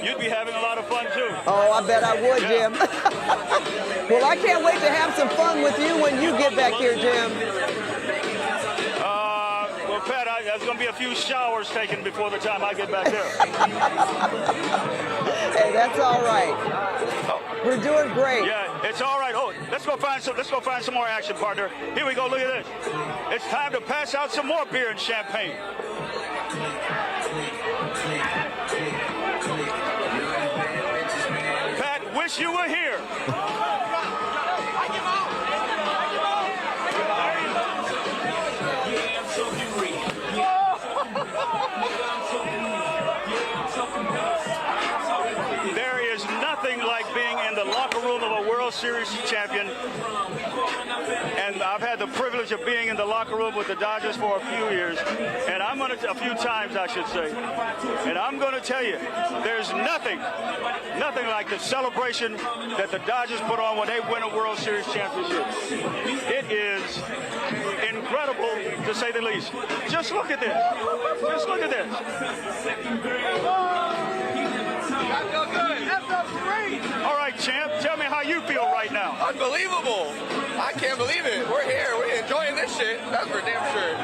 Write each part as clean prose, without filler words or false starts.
you'd be having a lot of fun too. Oh, I bet I would, Yeah. Jim. Well, I can't wait to have some fun with you when you get back here, Jim. Well, Pat, there's going to be a few showers taken before the time I get back there. Hey, that's all right. We're doing great. Yeah, it's all right. Oh, let's go find some more action, partner. Here we go. Look at this. It's time to pass out some more beer and champagne. Pat, wish you were here. There is nothing like being in the locker room of a World Series champion. And I've had the privilege of being in the locker room with the Dodgers for a few years. And a few times, I should say. And I'm going to tell you, there's nothing like the celebration that the Dodgers put on when they win a World Series championship. It is incredible, to say the least. Just look at this. Just look at this. All right, champ, tell me how you feel right now. Unbelievable. I can't believe it. We're here. We're enjoying this shit. That's for damn sure.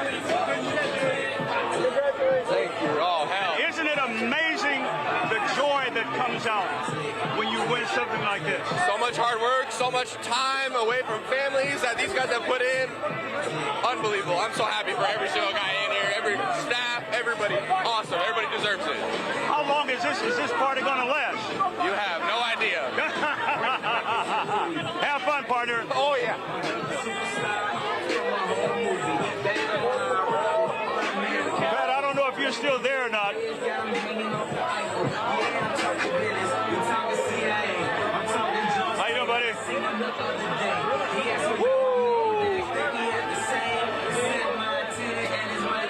Thank you. Oh, hell. Isn't it amazing the joy that comes out when you win something like this? So much hard work, so much time away from families that these guys have put in. Unbelievable. I'm so happy for every single guy in here, every staff, everybody. Awesome. Everybody deserves it. How long is this party going to last? You have no idea. Have fun, partner. Oh, yeah. Pat, I don't know if you're still there or not. How you doing, buddy?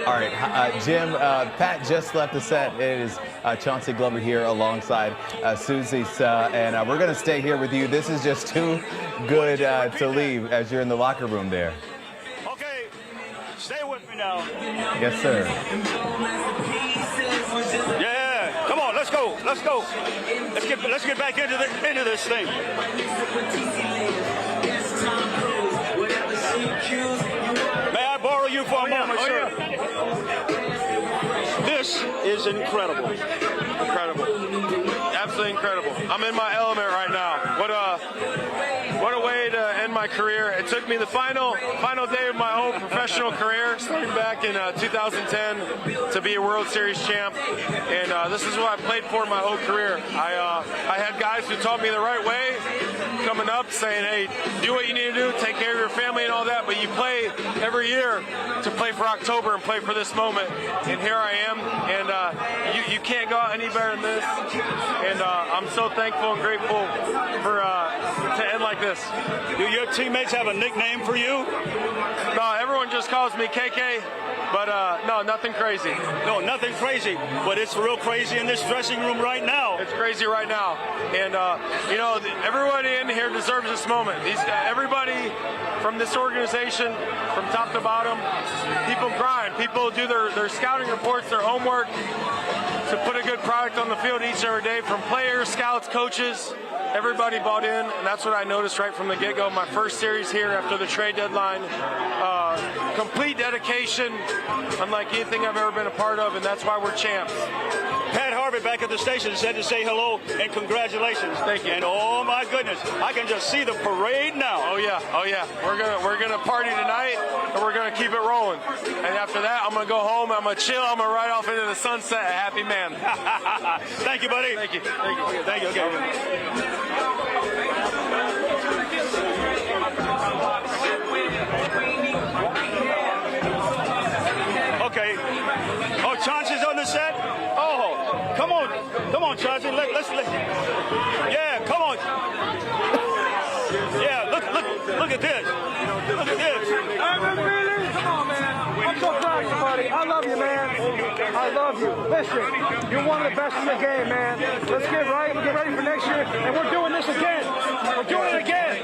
All right, Jim, Pat just left the set. It is Chauncey Glover here alongside Susie, and we're going to stay here with you. This is just too good to leave as you're in the locker room there. Okay, stay with me now. Yes, sir. Yeah, come on, let's go, let's go. Let's get back into this thing. May I borrow you for a moment, sir? This is incredible. Incredible. Absolutely incredible. I'm in my element right now. What a way to end my career. It took me the final day of my whole professional career, starting back in 2010, to be a World Series champ. And this is what I played for my whole career. I had guys who taught me the right way coming up, saying, hey, do what you need to do, take care of your family and all that, but you play every year to play for October and play for this moment. And here I am, and you can't go out any better than this. And I'm so thankful and grateful for to end like this. Do your teammates have a nickname for you? No, everyone just calls me KK, but no, nothing crazy. No, nothing crazy, but it's real crazy in this dressing room right now. It's crazy right now, and you know, everybody in here deserves this moment. Everybody from this organization, from top to bottom, people grind. People do their scouting reports, their homework, to put a good product on the field each and every day, from players, scouts, coaches. Everybody bought in, and that's what I noticed right from the get-go. My first series here after the trade deadline, complete dedication, unlike anything I've ever been a part of, and that's why we're champs. Pat Harvey back at the station said to say hello and congratulations. Thank you. And oh my goodness, I can just see the parade now. Oh yeah. We're gonna party tonight, and we're gonna keep it rolling. And after that, I'm gonna go home. I'm gonna chill. I'm gonna ride off into the sunset, a happy man. Thank you, buddy. Thank you. Thank you. Okay. Okay. Oh, Chauncey's on the set? Oh, come on, Chauncey. Let's. Yeah, come on. Yeah, look at this. Look at this. Come on, man. I'm so proud of you, buddy. I love you, man. I love you. Listen, you're one of the best in the game, man. Let's get right. We'll get ready for next year, and we're doing this again. We're doing it again.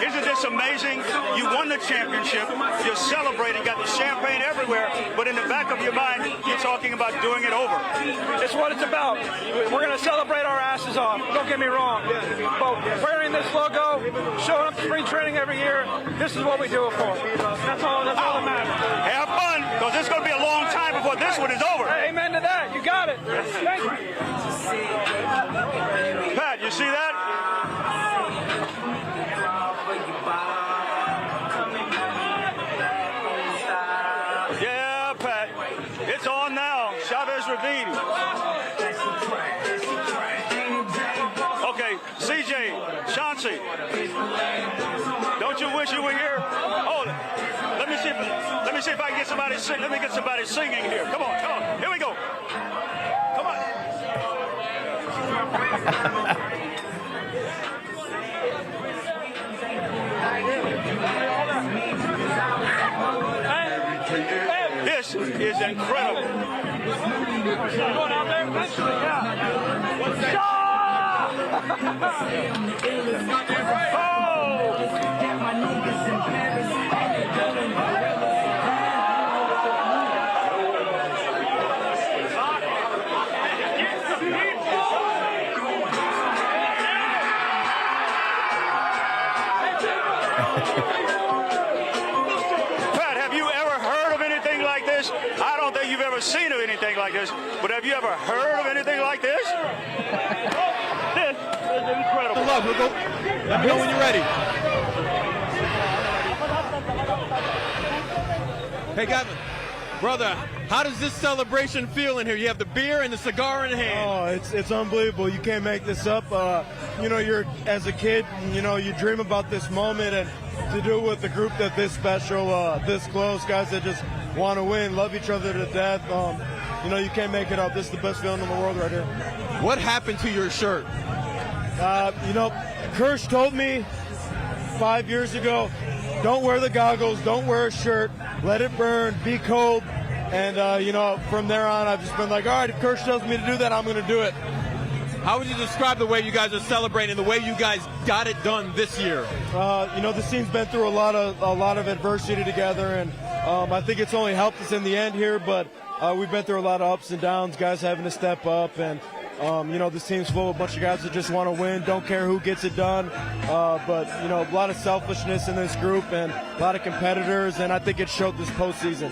Isn't this amazing. You won the championship. You're celebrating, got the champagne everywhere, but in the back of your mind, you're talking about doing it over. It's what it's about. We're going to celebrate our asses off. Don't get me wrong. But wearing this logo, showing up to spring training every year, this is what we do it for. That's all that matters. Have fun, because it's going to be a long time before this one is over. Amen to that. You got it. Thank you. Pat, you see that? Yeah, Pat. It's on now. Chavez Ravine. Okay, CJ, Chauncey. Don't you wish you were here? Oh, let me see if I can get somebody sing. Let me get somebody singing here. Come on, come on. Here we go. Come on. This is incredible. Going out there eventually, yeah. Pat, have you ever heard of anything like this? I don't think you've ever seen of anything like this, but have you ever heard of anything like this? This is incredible. Let me know when you're ready. Hey, Gavin, brother, how does this celebration feel in here? You have the beer and the cigar in hand. Oh, it's unbelievable. You can't make this up. You know, you're as a kid, you know, you dream about this moment, and to do it with a group that this special, this close, guys that just want to win, love each other to death. You know, you can't make it up. This is the best feeling in the world right here. What happened to your shirt? You know, Kirsch told me 5 years ago, don't wear the goggles, don't wear a shirt, let it burn, be cold. And, you know, from there on, I've just been like, all right, if Kirsch tells me to do that, I'm going to do it. How would you describe the way you guys are celebrating, the way you guys got it done this year? You know, this team's been through a lot of adversity together, and I think it's only helped us in the end here, but we've been through a lot of ups and downs, guys having to step up, and you know, this team's full of a bunch of guys that just want to win, don't care who gets it done. But, you know, a lot of selfishness in this group and a lot of competitors, and I think it showed this postseason.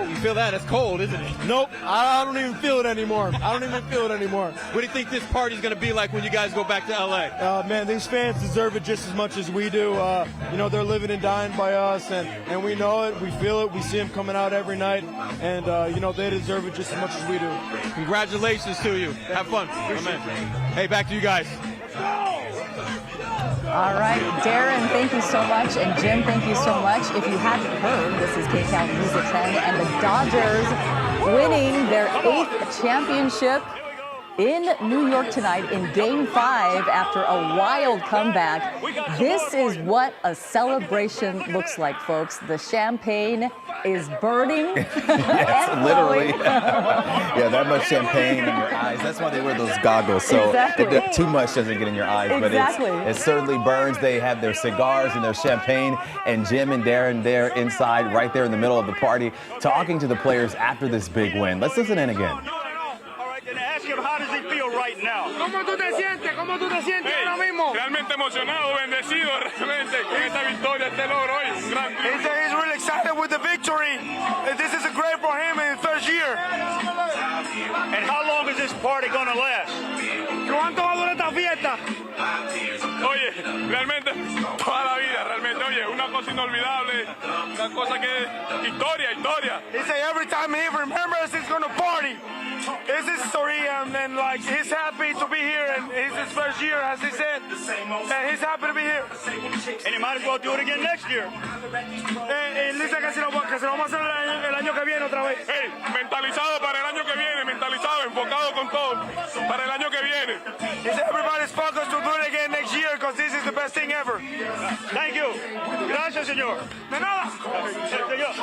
You feel that? It's cold, isn't it? Nope, I don't even feel it anymore. I don't even feel it anymore. What do you think this party's going to be like when you guys go back to L.A.? Man, these fans deserve it just as much as we do. You know, they're living and dying by us, and we know it, we feel it, we see them coming out every night, and, you know, they deserve it just as much as we do. Congratulations to you. Have fun. Amen. Hey, back to you guys. All right, Darren, thank you so much, and Jim, thank you so much. If you hadn't heard, this is KCAL News at 10, and the Dodgers winning their 8th championship in New York tonight in Game 5 after a wild comeback. This is what a celebration looks like, folks. The champagne is burning. Yes, literally. Yeah, that much champagne in your eyes. That's why they wear those goggles. So Exactly. too much doesn't get in your eyes, Exactly. but it certainly burns. They have their cigars and their champagne, and Jim and Darren there inside, right there in the middle of the party, talking to the players after this big win. Let's listen in again. All right, then ask him, how does he feel right now? ¿Cómo tú te sientes? ¿Cómo tú te sientes ahora mismo? Realmente emocionado, bendecido realmente con esta victoria, este logro hoy. Un gran triunfo. He's really excited with the victory. This is great for him in his first year. And how long is this party going to last? ¿Cuánto va a durar esta fiesta? Oye, realmente toda la vida, realmente, oye, una cosa inolvidable, una cosa que historia. He say every time he remembers he's gonna party. It's his story, and like he's happy to be here, and it's his first year, as he said, and he's happy to be here. And he might as well do it again next year. Él dice que se lo vamos a hacer el año que viene otra vez. Hey, mentalizado para el año que viene, mentalizado, enfocado con todo para el año que viene. He said everybody's focused to do it again next year, because this is the best thing ever. Thank you. Gracias, señor. De nada. Señor.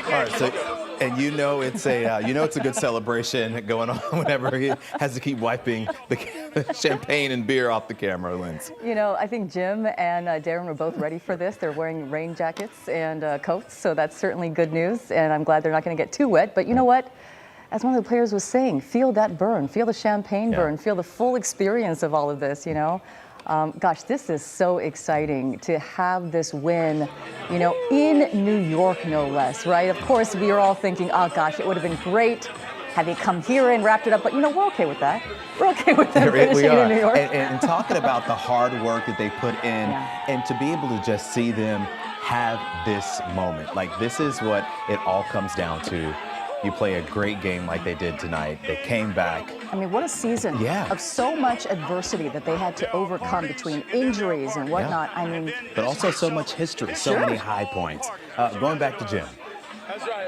All right, so And you know it's a good celebration going on whenever he has to keep wiping the champagne and beer off the camera, Linz. You know, I think Jim and Darren were both ready for this. They're wearing rain jackets and coats, so that's certainly good news. And I'm glad they're not going to get too wet. But you know what? As one of the players was saying, feel that burn, feel the champagne burn, feel the full experience of all of this, you know. Gosh, this is so exciting to have this win, you know, in New York, no less, right? Of course, we are all thinking, oh, gosh, it would have been great had they come here and wrapped it up. But, you know, we're okay with that. We're okay with them finishing it in New York. And talking about the hard work that they put in and to be able to just see them have this moment. Like, this is what it all comes down to. You play a great game like they did tonight. They came back. I mean, what a season of so much adversity that they had to overcome between injuries and whatnot. I mean, but also so much history, so many high points. Going back to Jim. That's right.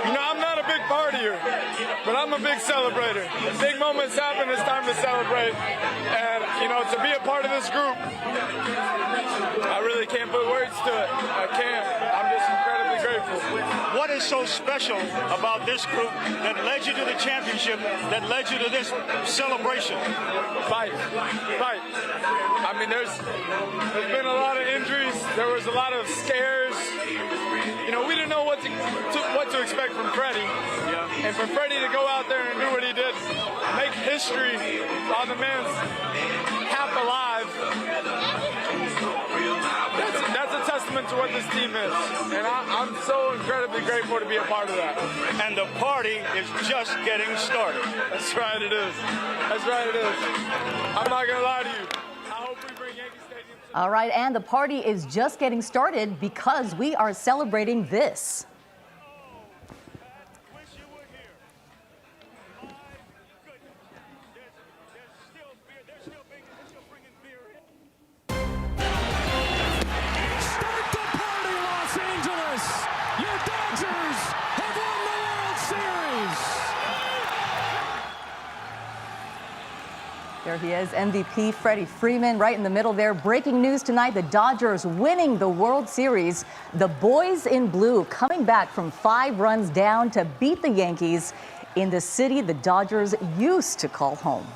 You know, I'm not a big partier, but I'm a big celebrator. Big moments happen, it's time to celebrate. And, you know, to be a part of this group, I really can't put words to it. I can't. I'm just incredibly grateful. What is so special about this group that led you to the championship, that led you to this celebration? Fight. I mean, there's been a lot of injuries. There was a lot of scares. You know, we didn't know what to expect from Freddie. And for Freddie to go out there and do what he did, make history on the man's half alive, that's a testament to what this team is. And I'm so incredibly grateful to be a part of that. And the party is just getting started. That's right, it is. That's right, it is. I'm not going to lie to you. I hope we bring Yankee Stadium. all right, and the party is just getting started because we are celebrating this. There he is, MVP Freddie Freeman, right in the middle there. Breaking news tonight, the Dodgers winning the World Series. The boys in blue coming back from 5 runs down to beat the Yankees in the city the Dodgers used to call home.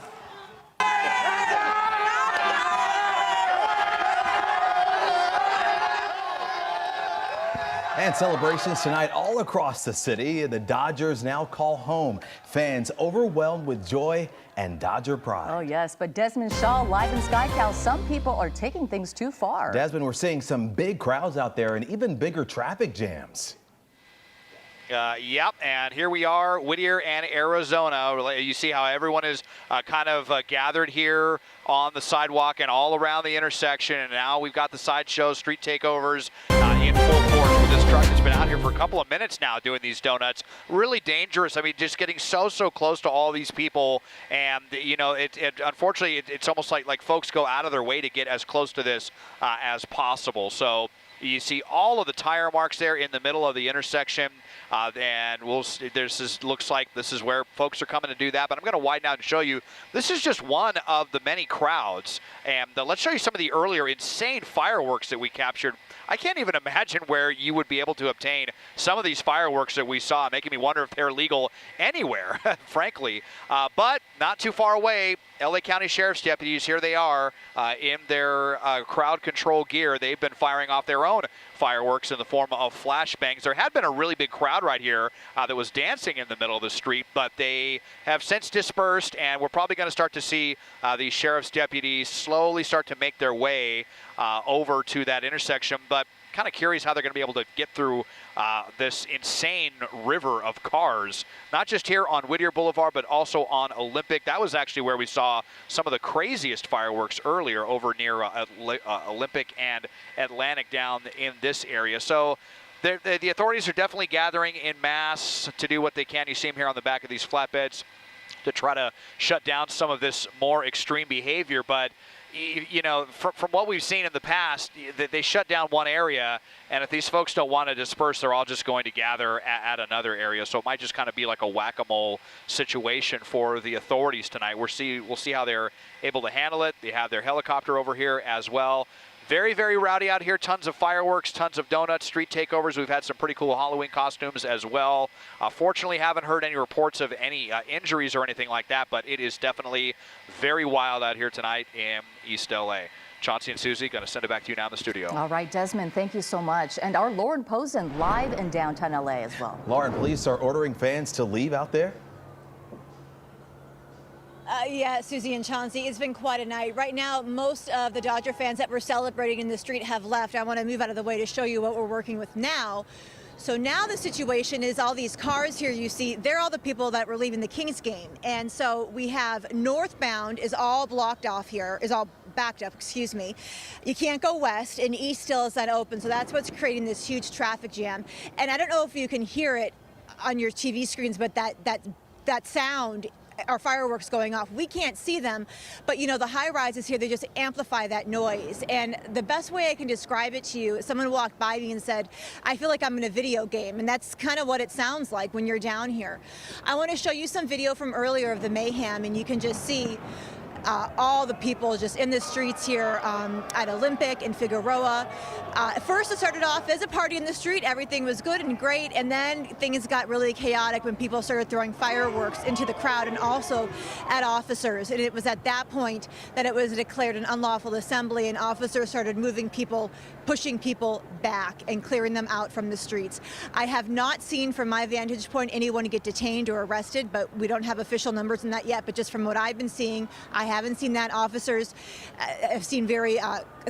And celebrations tonight all across the city. The Dodgers now call home. Fans overwhelmed with joy and Dodger pride. Oh, yes, but Desmond Shaw live in SkyCal. Some people are taking things too far. Desmond, we're seeing some big crowds out there and even bigger traffic jams. Yep, and here we are, Whittier and Arizona. You see how everyone is kind of gathered here on the sidewalk and all around the intersection. And now we've got the sideshow, street takeovers in full force with this truck that's been out here for a couple of minutes now doing these donuts. Really dangerous. I mean, just getting so close to all these people. And, you know, unfortunately, it's almost like folks go out of their way to get as close to this as possible. So you see all of the tire marks there in the middle of the intersection. And looks like this is where folks are coming to do that. But I'm going to widen out and show you. This is just one of the many crowds. And let's show you some of the earlier insane fireworks that we captured. I can't even imagine where you would be able to obtain some of these fireworks that we saw, making me wonder if they're legal anywhere, frankly. But not too far away, LA County Sheriff's deputies, here they are in their crowd control gear. They've been firing off their own fireworks in the form of flashbangs. There had been a really big crowd right here that was dancing in the middle of the street, but they have since dispersed, and we're probably going to start to see these sheriff's deputies slowly start to make their way over to that intersection. But kind of curious how they're going to be able to get through this insane river of cars, not just here on Whittier Boulevard, but also on Olympic. That was actually where we saw some of the craziest fireworks earlier over near Olympic and Atlantic down in this area. So the authorities are definitely gathering in mass to do what they can. You see them here on the back of these flatbeds to try to shut down some of this more extreme behavior. But you know, from what we've seen in the past, they shut down one area, and if these folks don't want to disperse, they're all just going to gather at another area. So it might just kind of be like a whack-a-mole situation for the authorities tonight. We'll see how they're able to handle it. They have their helicopter over here as well. Very, very rowdy out here. Tons of fireworks, tons of donuts, street takeovers. We've had some pretty cool Halloween costumes as well. Fortunately, haven't heard any reports of any injuries or anything like that, but it is definitely very wild out here tonight in East LA. Chauncey and Susie, going to send it back to you now in the studio. All right, Desmond, thank you so much. And our Lauren Posen live in downtown LA as well. Lauren, police are ordering fans to leave out there? Yeah, Susie and Chauncey, it's been quite a night. Right now, most of the Dodger fans that were celebrating in the street have left. I want to move out of the way to show you what we're working with now. So now the situation is all these cars here you see, they're all the people that were leaving the Kings game. And so we have northbound is all blocked off here, is all backed up, excuse me. You can't go west, and east still is not open. So that's what's creating this huge traffic jam. And I don't know if you can hear it on your TV screens, but that sound, our fireworks going off. We can't see them, but you know, the high rises here, they just amplify that noise. And the best way I can describe it to you, someone walked by me and said, I feel like I'm in a video game. And that's kind of what it sounds like when you're down here. I want to show you some video from earlier of the mayhem, and you can just see all the people just in the streets here at Olympic and Figueroa. First, it started off as a party in the street. Everything was good and great, and then things got really chaotic when people started throwing fireworks into the crowd and also at officers. And it was at that point that it was declared an unlawful assembly, and officers started moving people, pushing people back and clearing them out from the streets. I have not seen, from my vantage point, anyone get detained or arrested, but we don't have official numbers on that yet. But just from what I've been seeing, I haven't seen that. Officers have seemed very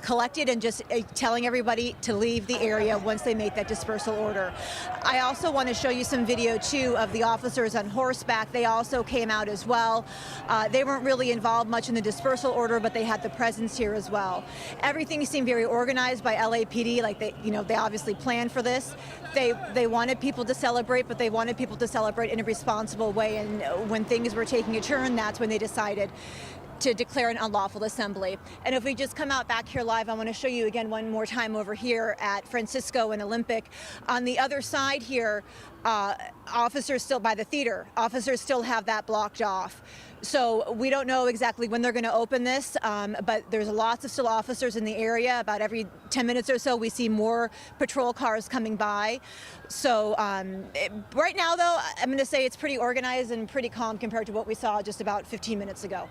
collected and just telling everybody to leave the area once they make that dispersal order. I also want to show you some video too of the officers on horseback. They also came out as well. They weren't really involved much in the dispersal order, but they had the presence here as well. Everything seemed very organized by LAPD, like they obviously planned for this. They wanted people to celebrate, but they wanted people to celebrate in a responsible way. And when things were taking a turn, that's when they decided to declare an unlawful assembly. And if we just come out back here live, I want to show you again one more time over here at Francisco and Olympic. On the other side here, officers still by the theater, officers still have that blocked off. So we don't know exactly when they're going to open this, but there's lots of still officers in the area. About every 10 minutes or so, we see more patrol cars coming by. So right now, though, I'm going to say it's pretty organized and pretty calm compared to what we saw just about 15 minutes ago.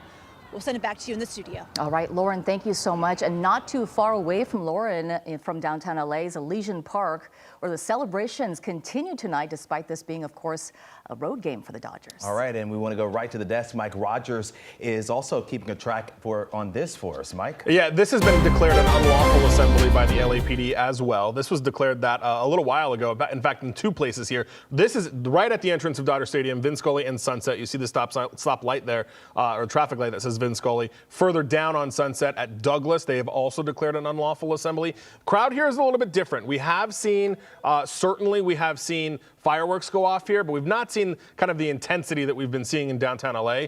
We'll send it back to you in the studio. All right, Lauren, thank you so much. And not too far away from Lauren, from downtown LA, is Elysian Park, where the celebrations continue tonight, despite this being, of course, a road game for the Dodgers. All right, and we want to go right to the desk. Mike Rogers is also keeping a track on this for us. Mike? Yeah, this has been declared an unlawful assembly by the LAPD as well. This was declared that a little while ago, in fact, in two places here. This is right at the entrance of Dodger Stadium, Vin Scully and Sunset. You see the stop light there, or traffic light that says Vin Scully. Further down on Sunset at Douglas, they have also declared an unlawful assembly. Crowd here is a little bit different. We have seen, certainly we have seen fireworks go off here, but we've not seen kind of the intensity that we've been seeing in downtown LA.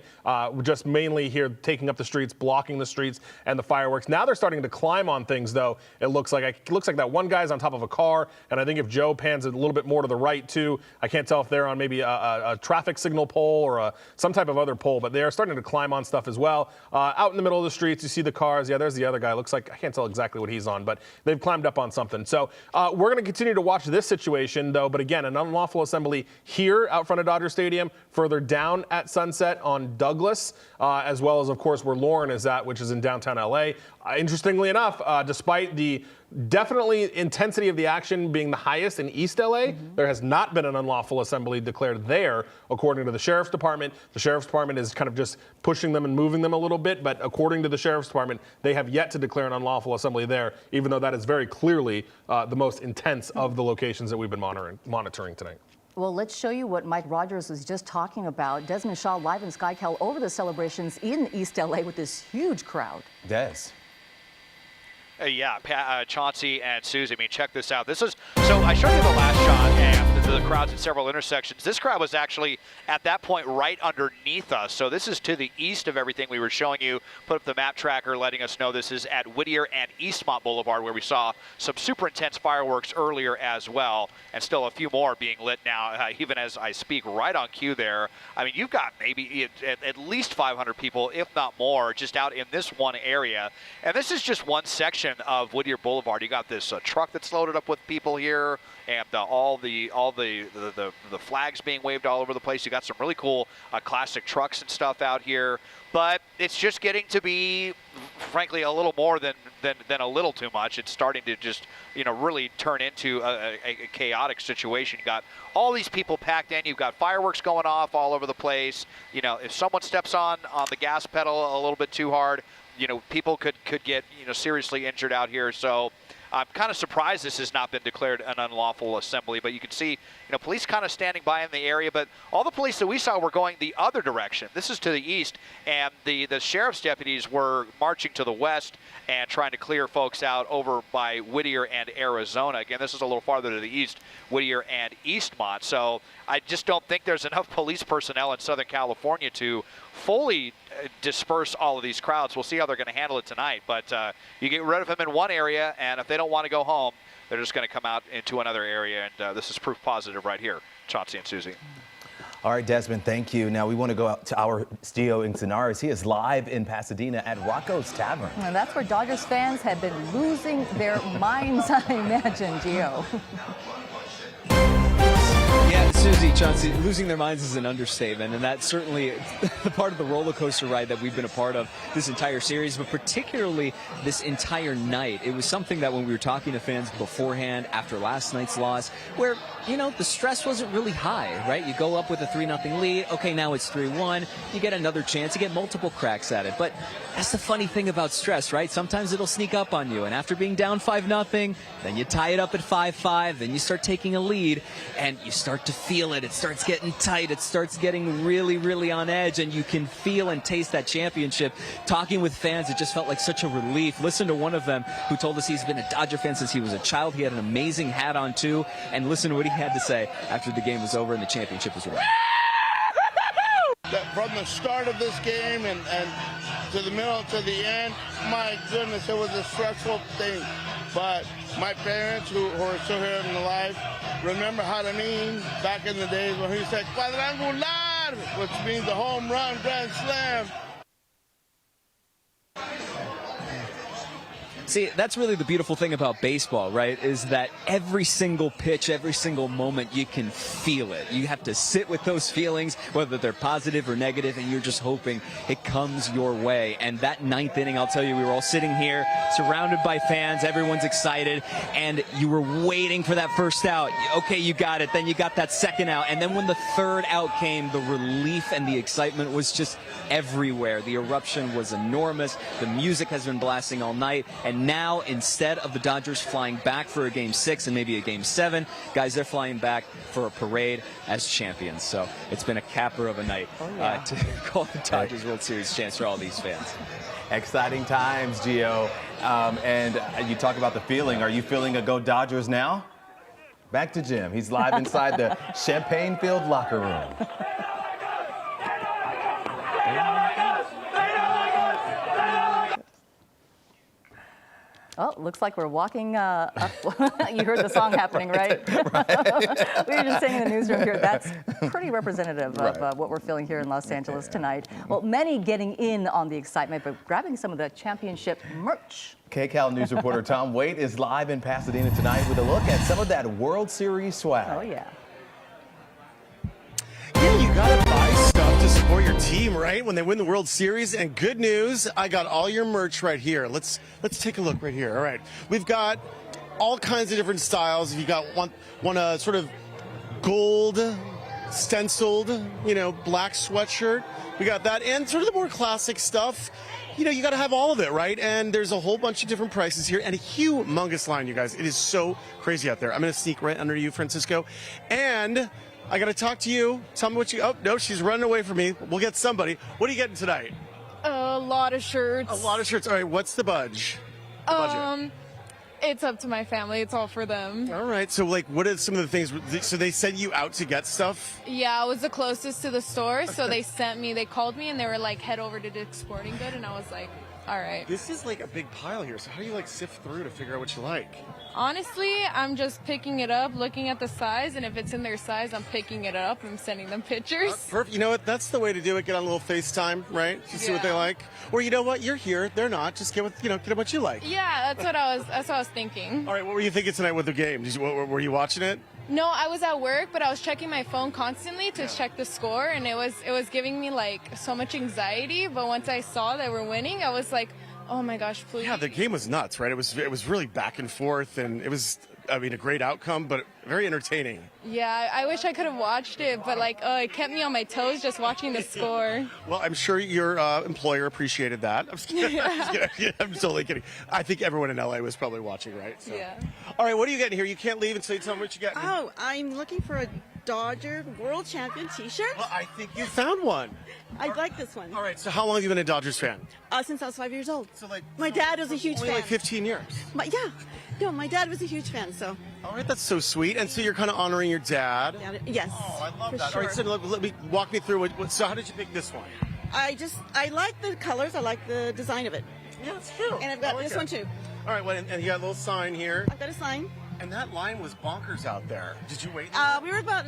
We're just mainly here taking up the streets, blocking the streets, and the fireworks. Now they're starting to climb on things, though. It looks like that one guy's on top of a car, and I think if Joe pans a little bit more to the right too, I can't tell if they're on maybe a traffic signal pole or some type of other pole, but they are starting to climb on stuff as well. Out in the middle of the streets, you see the cars. Yeah, there's the other guy. Looks like, I can't tell exactly what he's on, but they've climbed up on something. So we're going to continue to watch this situation, though. But again, an unlawful assembly here out front of Dodger Stadium, further down at Sunset on Douglas, as well as, of course, where Lauren is at, which is in downtown LA. Interestingly enough, despite the definitely intensity of the action being the highest in East LA, there has not been an unlawful assembly declared there, according to the Sheriff's Department. The Sheriff's Department is kind of just pushing them and moving them a little bit, but according to the Sheriff's Department, they have yet to declare an unlawful assembly there, even though that is very clearly the most intense of the locations that we've been monitoring tonight. Well, let's show you what Mike Rogers was just talking about. Desmond Shaw live in SkyCal over the celebrations in East LA with this huge crowd. Des. Yeah, Chauncey and Susie, I mean, check this out. So I showed you the last shot and the crowds at several intersections. This crowd was actually at that point right underneath us. So this is to the east of everything we were showing you. Put up the map tracker letting us know this is at Whittier and Eastmont Boulevard, where we saw some super intense fireworks earlier as well, and still a few more being lit now, even as I speak, right on cue there. I mean, you've got maybe at least 500 people, if not more, just out in this one area. And this is just one section section of Whittier Boulevard. You got this truck that's loaded up with people here, and all the flags being waved all over the place. You got some really cool classic trucks and stuff out here, but it's just getting to be, frankly, a little more than a little too much. It's starting to just, really turn into a chaotic situation. You got all these people packed in. You've got fireworks going off all over the place. If someone steps on the gas pedal a little bit too hard, people could get seriously injured out here. So I'm kind of surprised this has not been declared an unlawful assembly, but you can see, police kind of standing by in the area, but all the police that we saw were going the other direction. This is to the east, and the sheriff's deputies were marching to the west and trying to clear folks out over by Whittier and Arizona. Again, this is a little farther to the east, Whittier and Eastmont. So I just don't think there's enough police personnel in Southern California to fully disperse all of these crowds. We'll see how they're going to handle it tonight, but you get rid of them in one area, and if they don't want to go home, they're just going to come out into another area, and this is proof positive right here, Chauncey and Susie. All right, Desmond, thank you. Now we want to go out to our Gio Incenares. He is live in Pasadena at Rocco's Tavern. And that's where Dodgers fans have been losing their minds, I imagine, Gio. Yeah, Susie, Chauncey, losing their minds is an understatement, and that's certainly the part of the roller coaster ride that we've been a part of this entire series, but particularly this entire night. It was something that when we were talking to fans beforehand, after last night's loss, where, the stress wasn't really high, right? You go up with a 3-0 lead. Okay, now it's 3-1. You get another chance. You get multiple cracks at it. But that's the funny thing about stress, right? Sometimes it'll sneak up on you, and after being down 5-0, then you tie it up at 5-5, then you start taking a lead, and you start to feel it. It starts getting tight. It starts getting really, really on edge, and you can feel and taste that championship. Talking with fans, it just felt like such a relief. Listen to one of them who told us he's been a Dodger fan since he was a child. He had an amazing hat on, too, and listen to what he had to say after the game was over and the championship was won. From the start of this game and to the middle to the end, my goodness, it was a stressful thing. But my parents, who are still here in life, remember how to mean back in the days when he said quadrangular, which means the home run, grand slam. See, that's really the beautiful thing about baseball, right, is that every single pitch, every single moment, you can feel it. You have to sit with those feelings, whether they're positive or negative, and you're just hoping it comes your way. And that ninth inning, I'll tell you, we were all sitting here, surrounded by fans, everyone's excited, and you were waiting for that first out. Okay, you got it. Then you got that second out. And then when the third out came, the relief and the excitement was just everywhere. The eruption was enormous. The music has been blasting all night. And now, instead of the Dodgers flying back for a Game 6 and maybe a Game 7, guys, they're flying back for a parade as champions. So it's been a capper of a night to call the Dodgers World Series chance for all these fans. Exciting times, Gio. And you talk about the feeling. Are you feeling a Go Dodgers now? Back to Jim. He's live inside the champagne-filled locker room. Oh, looks like we're walking up. You heard the song happening, right? Right. We were just saying in the newsroom here, that's pretty representative of what we're feeling here in Los Angeles tonight. Well, many getting in on the excitement, but grabbing some of the championship merch. KCAL News reporter Tom Waite is live in Pasadena tonight with a look at some of that World Series swag. Oh, yeah. Yeah, you gotta buy stuff to support your team, right? When they win the World Series. And good news, I got all your merch right here. Let's take a look right here. All right, we've got all kinds of different styles. If you got one sort of gold stenciled, black sweatshirt, we got that, and sort of the more classic stuff. You got to have all of it, right? And there's a whole bunch of different prices here and a humongous line, you guys. It is so crazy out there. I'm going to sneak right under you, Francisco. And I got to talk to you. Tell me what you... Oh, no, she's running away from me. We'll get somebody. What are you getting tonight? A lot of shirts. A lot of shirts. All right, what's the budget? It's up to my family. It's all for them. All right, so, what are some of the things... So they sent you out to get stuff? Yeah, I was the closest to the store, so they called me, and they were like, head over to Dick's Sporting Good, and I was like, all right. This is like a big pile here. So how do you like sift through to figure out what you like? Honestly, I'm just picking it up, looking at the size, and if it's in their size, I'm picking it up and sending them pictures. Perfect. You know what? That's the way to do it. Get on a little FaceTime, right? Just see what they like. Or you know what? You're here. They're not. Just get what you like. Yeah, that's what I was thinking. All right. What were you thinking tonight with the game? Were you watching it? No, I was at work, but I was checking my phone constantly to check the score, and it was giving me like so much anxiety. But once I saw that we're winning, I was like, oh my gosh, please. Yeah, the game was nuts, right? It was really back and forth, and it was, I mean, a great outcome, but very entertaining. Yeah, I wish I could have watched it, but like, it kept me on my toes just watching the score. Well, I'm sure your employer appreciated that. I'm just kidding. I'm totally kidding. I think everyone in LA was probably watching, right? So. Yeah. All right, what are you getting here? You can't leave until you tell me what you got. Oh, I'm looking for a Dodger World Champion T-shirt. Well, I think you found one. I like this one. All right, so how long have you been a Dodgers fan? Since I was 5 years old. So my dad was a huge Only fan. like 15 years. My dad was a huge fan. So. All right, that's so sweet. And so you're kind of honoring your dad. Yes. Oh, I love for that. Sure. All right, so walk me through so how did you pick this one? I like the colors. I like the design of it. Yeah, it's true. And I've got this one too. All right, well, and you got a little sign here. I've got a sign. And that line was bonkers out there. Did you wait? We were about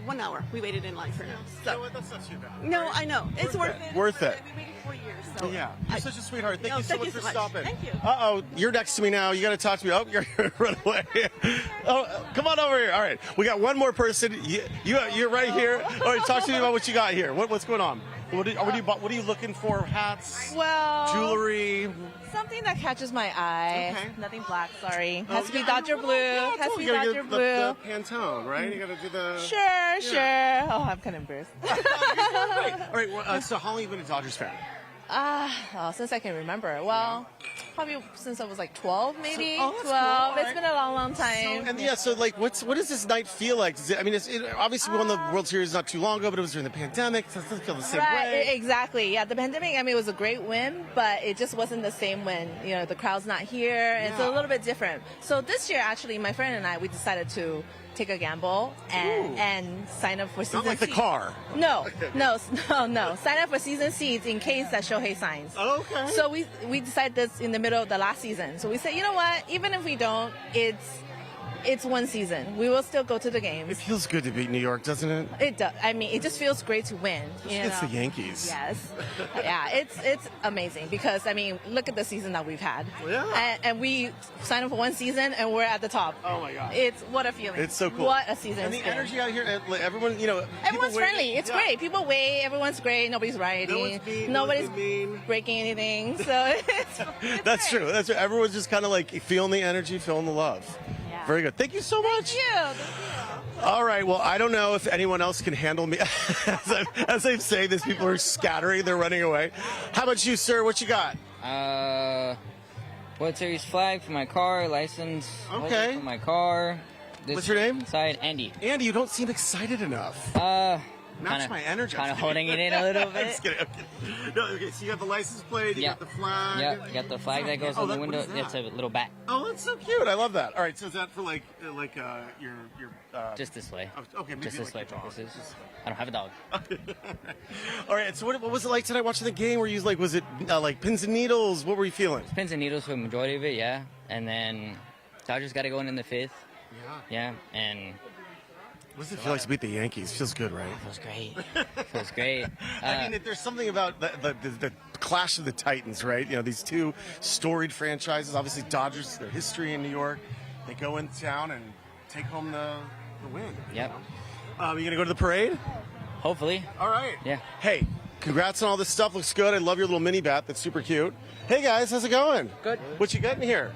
1 hour. We waited in line for now. So. You know what? That's not too bad. No, I know. It's worth it. Worth it. We waited 4 years. So. Yeah, you're such a sweetheart. Thank you so much for much. stopping. Thank you. Uh-oh, you're next to me now. You got to talk to me. Oh, you're run away. Oh, come on over here. All right, we got one more person. You're right here. All right, talk to me about what you got here. What's going on? What are you looking for? Hats? Well, jewelry? Something that catches my eye. Okay. Nothing black, sorry. Oh, Has to be Dodger blue. Has to be Dodger blue. The Pantone, right? You got to do the. Sure. Oh, I'm kind of embarrassed. All right. Well, so how long have you been a Dodgers fan? Since I can remember. Well, probably since I was like 12, maybe. So, that's 12. cool. It's been a long time. So what does this night feel like? Obviously we won the World Series not too long ago, but it was during the pandemic. So it doesn't feel the same way. Exactly. Yeah, the pandemic. I mean, it was a great win, but it just wasn't the same when the crowd's not here. And It's a little bit different. So this year, actually, my friend and I, we decided to take a gamble and sign up for season Not like the seats. car. No. Sign up for season seats in case that Shohei signs. Okay. So we decided this in the middle of the last season. So we said, you know what? Even if we don't, it's one season. We will still go to the games. It feels good to beat New York, doesn't it? It does. I mean, it just feels great to win. It's the Yankees. Yes. Yeah, it's amazing because, I mean, look at the season that we've had. Yeah. And we signed up for one season and we're at the top. Oh, my God. What a feeling. It's so cool. What a season. And the it's been. energy out here, everyone, Everyone's friendly. It's great. People wave. Everyone's great. Nobody's rioting. No one's mean, Nobody's no one's mean. breaking anything. So it's That's true. That's true. Everyone's just kind of like feeling the energy, feeling the love. Yeah. Very good. Thank you so much. Thank you. All right. Well, I don't know if anyone else can handle me. As I'm saying this, people are scattering. They're running away. How about you, sir? What you got? World Series flag for my car, license Okay. for my car. What's your name? Side, Andy. Andy, you don't seem excited enough. Match my energy. Kind of holding it in a little I'm bit. just kidding. Okay. No, okay, so you got the license plate, you got the flag. Yep, you got the flag that goes on the what window. is that? It's a little bat. Oh, that's so cute. I love that. All right, so is that for your Just this way. Okay, maybe Just this way like your dog. purposes. I don't have a dog. All right, so what was it like tonight watching the game? Were you like, was it like pins and needles? What were you feeling? Pins and needles for the majority of it, yeah. And then Dodgers got to go in the fifth. Yeah, and. What does it feel like to beat the Yankees? Feels good, right? Feels great. Feels great. I mean, there's something about the clash of the Titans, right? These two storied franchises. Obviously, Dodgers, their history in New York. They go in town and take home the win. Yep. You going to go to the parade? Hopefully. All right. Yeah. Hey, congrats on all this stuff. Looks good. I love your little mini bat. That's super cute. Hey, guys. How's it going? Good. What you getting here?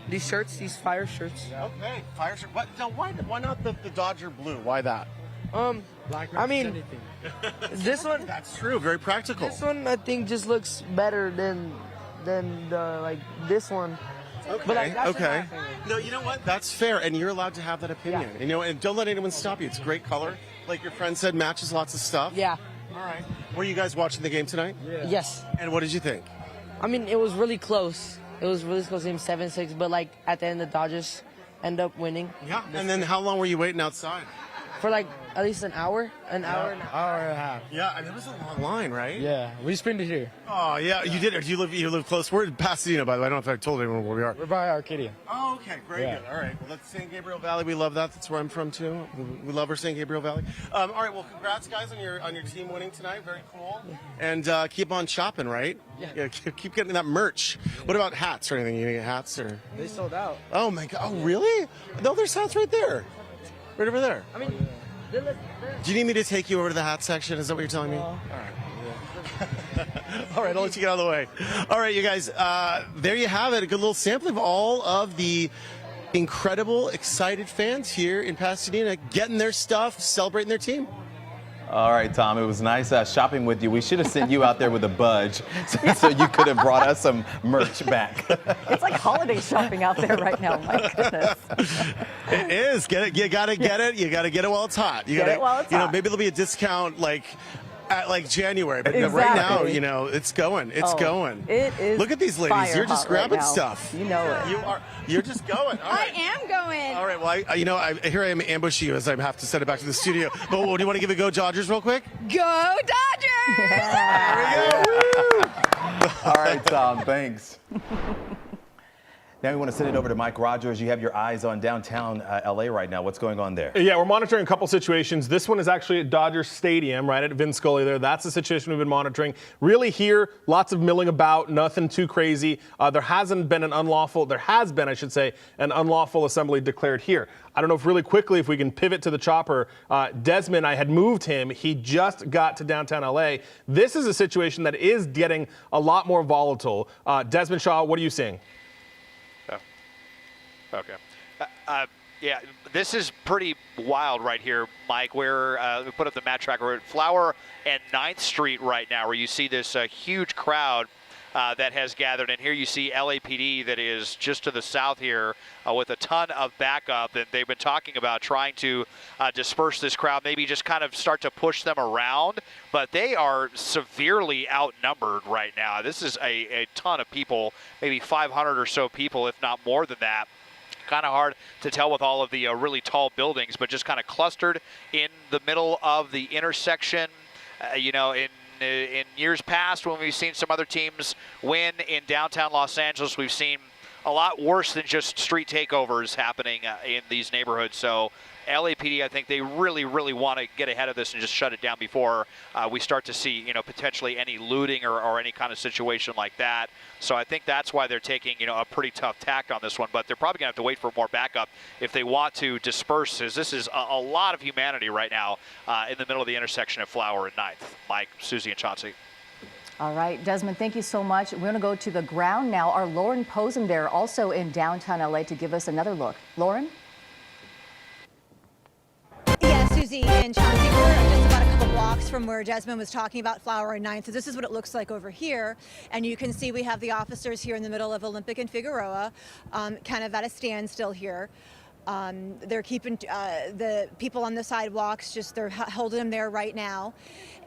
These shirts, these fire shirts. Okay, fire shirt. Why not the Dodger blue? Why that? I mean, this one. That's true. Very practical. This one, I think, just looks better than this one. Okay. But that's just my okay. opinion. No, you know what? That's fair, and you're allowed to have that opinion. And don't let anyone stop you. It's a great color. Like your friend said, matches lots of stuff. Yeah. All right. Were you guys watching the game tonight? Yes. And what did you think? I mean, it was really close. It was really close, game 7-6, but at the end, the Dodgers end up winning. Yeah. And then how long were you waiting outside? for like at least an hour and a hour half. Yeah, and it was a long line, right? Yeah, we spent it here. Oh, yeah, you did. You live close. We're in Pasadena, by the way. I don't know if I told anyone where we are. We're by Arcadia. Oh, okay, very good. All right, well, that's San Gabriel Valley. We love that. That's where I'm from too. We love our San Gabriel Valley. All right, well, congrats, guys, on your team winning tonight. Very cool. And keep on shopping, right? Yeah. Keep getting that merch. What about hats or anything? You gonna get hats or? They sold out. Oh my God! Oh, really? No, there's hats right there. Right over there. I mean, do you need me to take you over to the hat section? Is that what you're telling me? All right. All right, I'll let you get out of the way. All right, you guys, there you have it. A good little sampling of all of the incredible, excited fans here in Pasadena getting their stuff, celebrating their team. All right, Tom, it was nice shopping with you. We should have sent you out there with a budge so you could have brought us some merch back. It's like holiday shopping out there right now. My goodness. It is. Get it. You got to get it. You got to get it while it's hot. Get it while it's hot. Maybe there'll be a discount at January, but exactly. Right now, it's going. It's going. It is. Look at these ladies. You're just grabbing right stuff. You know it. You're just going. All right. I am going. All right. Well, here I am ambushing you as I have to send it back to the studio. But do you want to give it Go Dodgers real quick? Go Dodgers! There we go. All right, Tom. Thanks. Now we want to send it over to Mike Rogers. You have your eyes on downtown LA right now. What's going on there? Yeah, we're monitoring a couple situations. This one is actually at Dodger Stadium, right at Vin Scully there. That's the situation we've been monitoring. Really here, lots of milling about, nothing too crazy. There has been an unlawful assembly declared here. I don't know if really quickly if we can pivot to the chopper. Desmond, I had moved him. He just got to downtown LA. This is a situation that is getting a lot more volatile. Desmond Shaw, what are you seeing? Okay. Yeah, this is pretty wild right here, Mike, where we put up the map tracker. We're at Flower and 9th Street right now, where you see this huge crowd that has gathered. And here you see LAPD that is just to the south here with a ton of backup. And they've been talking about trying to disperse this crowd, maybe just kind of start to push them around. But they are severely outnumbered right now. This is a ton of people, maybe 500 or so people, if not more than that. Kind of hard to tell with all of the really tall buildings, but just kind of clustered in the middle of the intersection. In years past, when we've seen some other teams win in downtown Los Angeles, we've seen a lot worse than just street takeovers happening in these neighborhoods. So LAPD, I think they really, really want to get ahead of this and just shut it down before we start to see, potentially any looting or any kind of situation like that. So I think that's why they're taking, a pretty tough tact on this one. But they're probably going to have to wait for more backup if they want to disperse, as this is a lot of humanity right now in the middle of the intersection of Flower and 9th. Mike, Susie, and Chauncey. All right, Desmond, thank you so much. We're going to go to the ground now. Our Lauren Posen there, also in downtown LA, to give us another look. Lauren? Yeah, Susie and Chauncey, we're just about a couple blocks from where Desmond was talking about Flower and 9th. So this is what it looks like over here. And you can see we have the officers here in the middle of Olympic and Figueroa, kind of at a standstill here. They're keeping the people on the sidewalks, they're holding them there right now.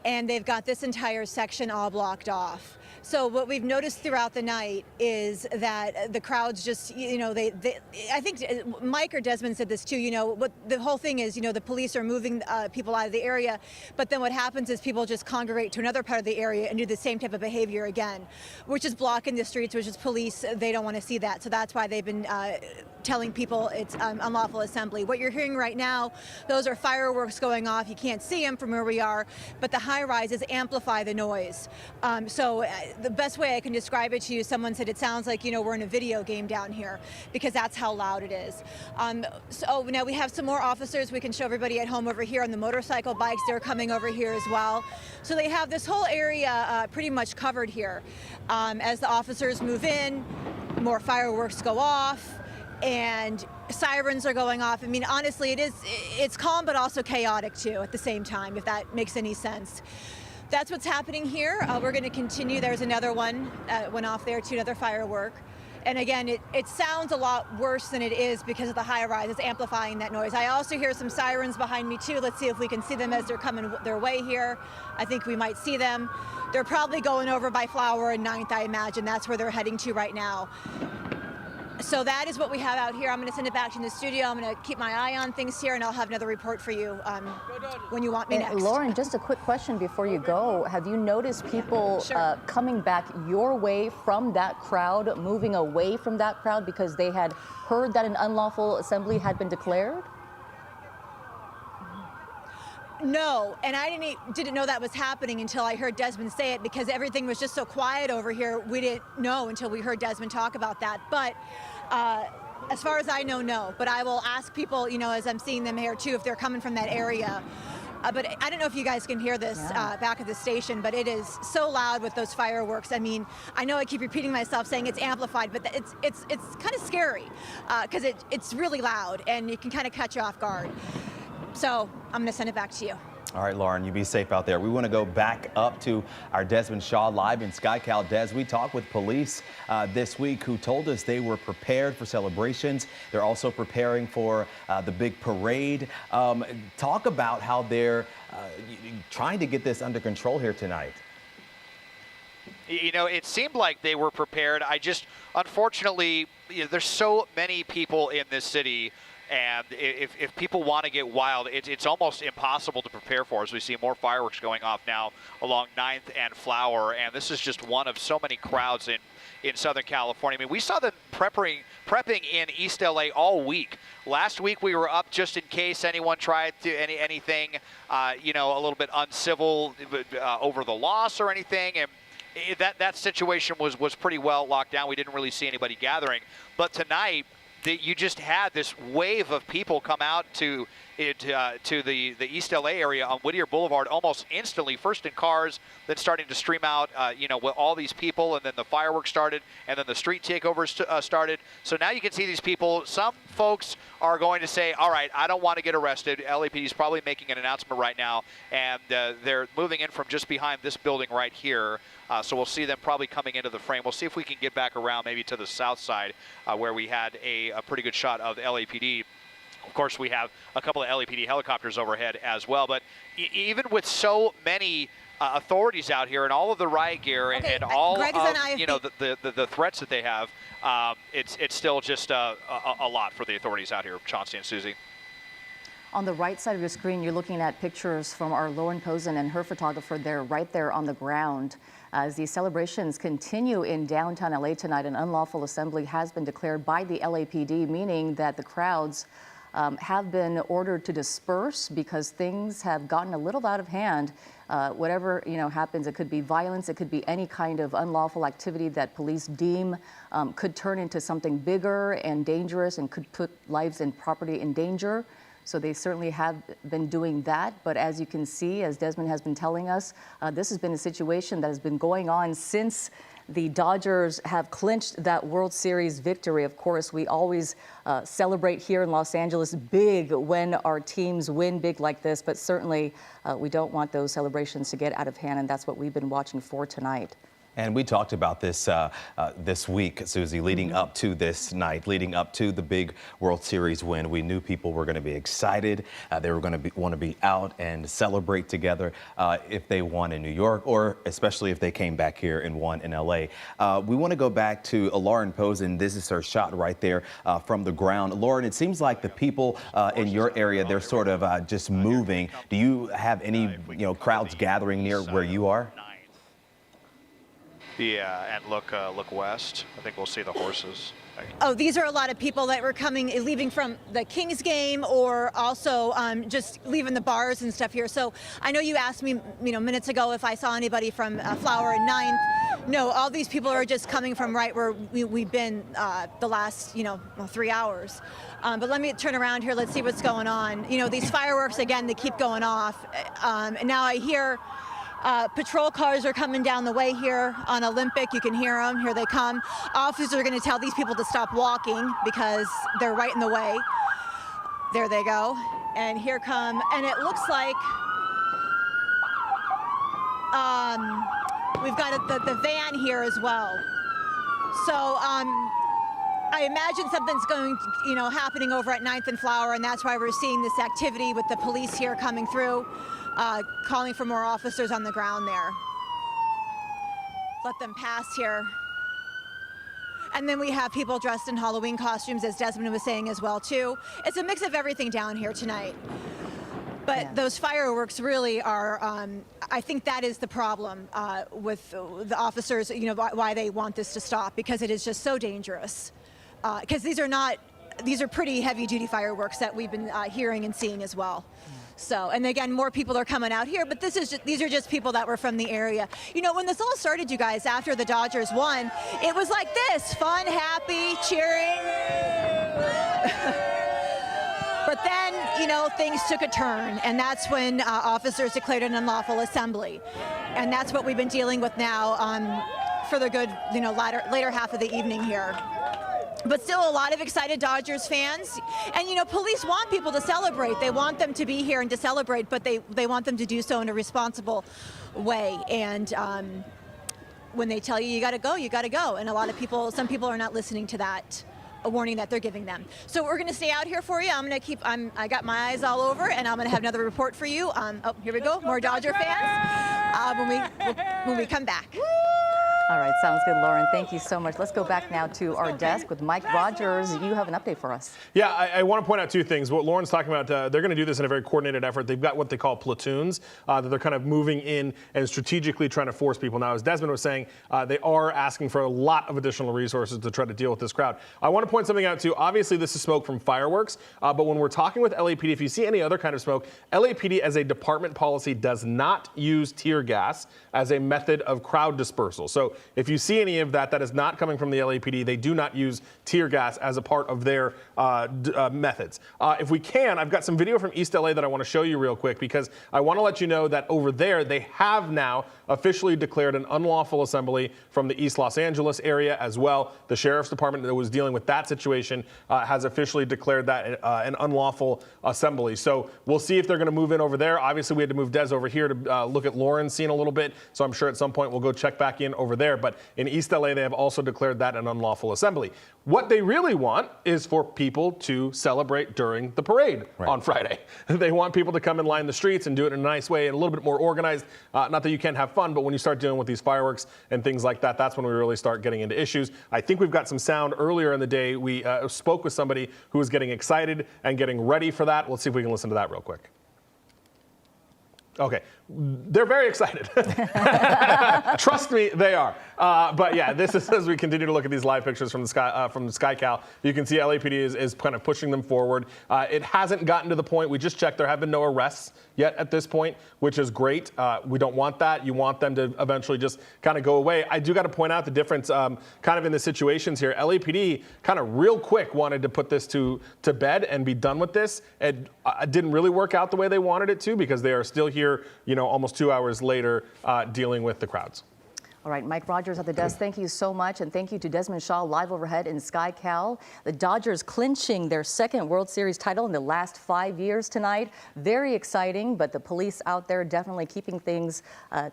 And they've got this entire section all blocked off. So what we've noticed throughout the night is that the crowds just, I think Mike or Desmond said this too, what the whole thing is, the police are moving people out of the area, but then what happens is people just congregate to another part of the area and do the same type of behavior again, which is blocking the streets, which is police. They don't want to see that. So that's why they've been telling people it's unlawful assembly. What you're hearing right now, those are fireworks going off. You can't see them from where we are, but the high rises amplify the noise. The best way I can describe it to you, someone said it sounds like, we're in a video game down here, because that's how loud it is. So now we have some more officers. We can show everybody at home over here on the motorcycle bikes. They're coming over here as well. So they have this whole area pretty much covered here. As the officers move in, more fireworks go off, and sirens are going off. I mean, honestly, it's calm, but also chaotic too at the same time, if that makes any sense. That's what's happening here. We're going to continue. There's another one went off there too, another firework. And again, it sounds a lot worse than it is because of the high rise. It's amplifying that noise. I also hear some sirens behind me too. Let's see if we can see them as they're coming their way here. I think we might see them. They're probably going over by Flower and 9th, I imagine. That's where they're heading to right now. So that is what we have out here. I'm going to send it back to the studio. I'm going to keep my eye on things here, and I'll have another report for you when you want me next. Lauren, just a quick question before you go. Have you noticed people coming back your way from that crowd, moving away from that crowd because they had heard that an unlawful assembly had been declared? No, and I didn't know that was happening until I heard Desmond say it, because everything was just so quiet over here. We didn't know until we heard Desmond talk about that. But as far as I know, no. But I will ask people, you know, as I'm seeing them here too, if they're coming from that area. But I don't know if you guys can hear this back at the station, but it is so loud with those fireworks. I mean, I know I keep repeating myself saying it's amplified, but it's kind of scary because it's really loud and it can kind of catch you off guard. So I'm going to send it back to you. All right, Lauren, you be safe out there. We want to go back up to our Desmond Shaw live in SkyCal. Des, we talked with police this week who told us they were prepared for celebrations. They're also preparing for the big parade. Talk about how they're trying to get this under control here tonight. You know, it seemed like they were prepared. Unfortunately, there's so many people in this city. And if people want to get wild, it's almost impossible to prepare for, as we see more fireworks going off now along 9th and Flower. And this is just one of so many crowds in Southern California. I mean, we saw them prepping in East LA all week. Last week we were up just in case anyone tried to anything, you know, a little bit uncivil over the loss or anything. And that situation was pretty well locked down. We didn't really see anybody gathering. But tonight, you just had this wave of people come out to the East LA area on Whittier Boulevard almost instantly, first in cars, then starting to stream out, you know, with all these people, and then the fireworks started, and then the street takeovers started. So now you can see these people. Some folks are going to say, all right, I don't want to get arrested. LAPD is probably making an announcement right now, and they're moving in from just behind this building right here. So we'll see them probably coming into the frame. We'll see if we can get back around maybe to the south side where we had a pretty good shot of LAPD. Of course, we have a couple of LAPD helicopters overhead as well. But even with so many authorities out here and all of the riot gear and all of, you know, the threats that they have, it's still just a lot for the authorities out here, Chauncey and Susie. On the right side of your screen, you're looking at pictures from our Lauren Posen and her photographer there, right there on the ground. As these celebrations continue in downtown LA tonight, an unlawful assembly has been declared by the LAPD, meaning that the crowds have been ordered to disperse because things have gotten a little out of hand. Whatever, you know, happens, it could be violence, it could be any kind of unlawful activity that police deem could turn into something bigger and dangerous and could put lives and property in danger. So they certainly have been doing that. But as you can see, as Desmond has been telling us, this has been a situation that has been going on since the Dodgers have clinched that World Series victory. Of course, we always celebrate here in Los Angeles big when our teams win big like this, but certainly we don't want those celebrations to get out of hand, and that's what we've been watching for tonight. And we talked about this this week, Susie, leading up to this night, leading up to the big World Series win. We knew people were going to be excited. They were going to want to be out and celebrate together if they won in New York, or especially if they came back here and won in LA. We want to go back to Lauren Posen. This is her shot right there from the ground. Lauren, it seems like the people in your area, they're sort of just moving. Do you have any crowds gathering near where you are? Yeah, and look west. I think we'll see the horses. Oh, these are a lot of people that were leaving from the Kings game, or also just leaving the bars and stuff here. So I know you asked me, minutes ago if I saw anybody from Flower and 9th. No, all these people are just coming from right where we've been the last, 3 hours. But let me turn around here. Let's see what's going on. These fireworks, again, they keep going off. And now I hear patrol cars are coming down the way here on Olympic. You can hear them. Here they come. Officers are going to tell these people to stop walking because they're right in the way. There they go. And here come, and it looks like we've got the van here as well. So I imagine something's going, happening over at 9th and Flower, and that's why we're seeing this activity with the police here coming through. Calling for more officers on the ground there. Let them pass here. And then we have people dressed in Halloween costumes, as Desmond was saying as well, too. It's a mix of everything down here tonight. But those fireworks really are, I think that is the problem with the officers, you know, why they want this to stop, because it is just so dangerous. Because these are pretty heavy duty fireworks that we've been hearing and seeing as well. So, and again, more people are coming out here, but these are just people that were from the area. You know, when this all started, you guys, after the Dodgers won, it was like this, fun, happy, cheering. But then, you know, things took a turn, and that's when officers declared an unlawful assembly. And that's what we've been dealing with now for the good, you know, later half of the evening here. But still a lot of excited Dodgers fans. And, you know, police want people to celebrate. They want them to be here and to celebrate, but they want them to do so in a responsible way. And when they tell you, you got to go, you got to go. And a lot of people, some people are not listening to that a warning that they're giving them. So we're going to stay out here for you. I'm going to keep, I got my eyes all over, and I'm going to have another report for you. Oh, here we go, more Dodger fans when we come back. All right, sounds good, Lauren. Thank you so much. Let's go back now to our desk with Mike Rogers. You have an update for us. Yeah, I want to point out two things. What Lauren's talking about, they're going to do this in a very coordinated effort. They've got what they call platoons that they're kind of moving in and strategically trying to force people. Now, as Desmond was saying, they are asking for a lot of additional resources to try to deal with this crowd. I want to point something out, too. Obviously, this is smoke from fireworks, but when we're talking with LAPD, if you see any other kind of smoke, LAPD as a department policy does not use tear gas as a method of crowd dispersal. So if you see any of that, that is not coming from the LAPD. They do not use tear gas as a part of their methods. If we can, I've got some video from East LA that I want to show you real quick, because I want to let you know that over there, they have now officially declared an unlawful assembly from the East Los Angeles area as well. The sheriff's department that was dealing with that situation has officially declared that an unlawful assembly. So we'll see if they're going to move in over there. Obviously, we had to move Des over here to look at Lauren's scene a little bit. So I'm sure at some point we'll go check back in over there. But in East LA, they have also declared that an unlawful assembly. What they really want is for people to celebrate during the parade on Friday. They want people to come and line the streets and do it in a nice way and a little bit more organized. Not that you can't have fun, but when you start dealing with these fireworks and things like that, that's when we really start getting into issues. I think we've got some sound earlier in the day. We spoke with somebody who was getting excited and getting ready for that. Let's see if we can listen to that real quick. Okay, they're very excited. Trust me, they are. But yeah, this is as we continue to look at these live pictures from the SkyCal. You can see LAPD is kind of pushing them forward. It hasn't gotten to the point. We just checked. There have been no arrests yet at this point, which is great. We don't want that. You want them to eventually just kind of go away. I do got to point out the difference kind of in the situations here. LAPD kind of real quick wanted to put this to bed and be done with this. It didn't really work out the way they wanted it to, because they are still here, you know, almost 2 hours later dealing with the crowds. All right, Mike Rogers at the desk, thank you so much. And thank you to Desmond Shaw live overhead in SkyCal. The Dodgers clinching their second World Series title in the last 5 years tonight. Very exciting, but the police out there definitely keeping things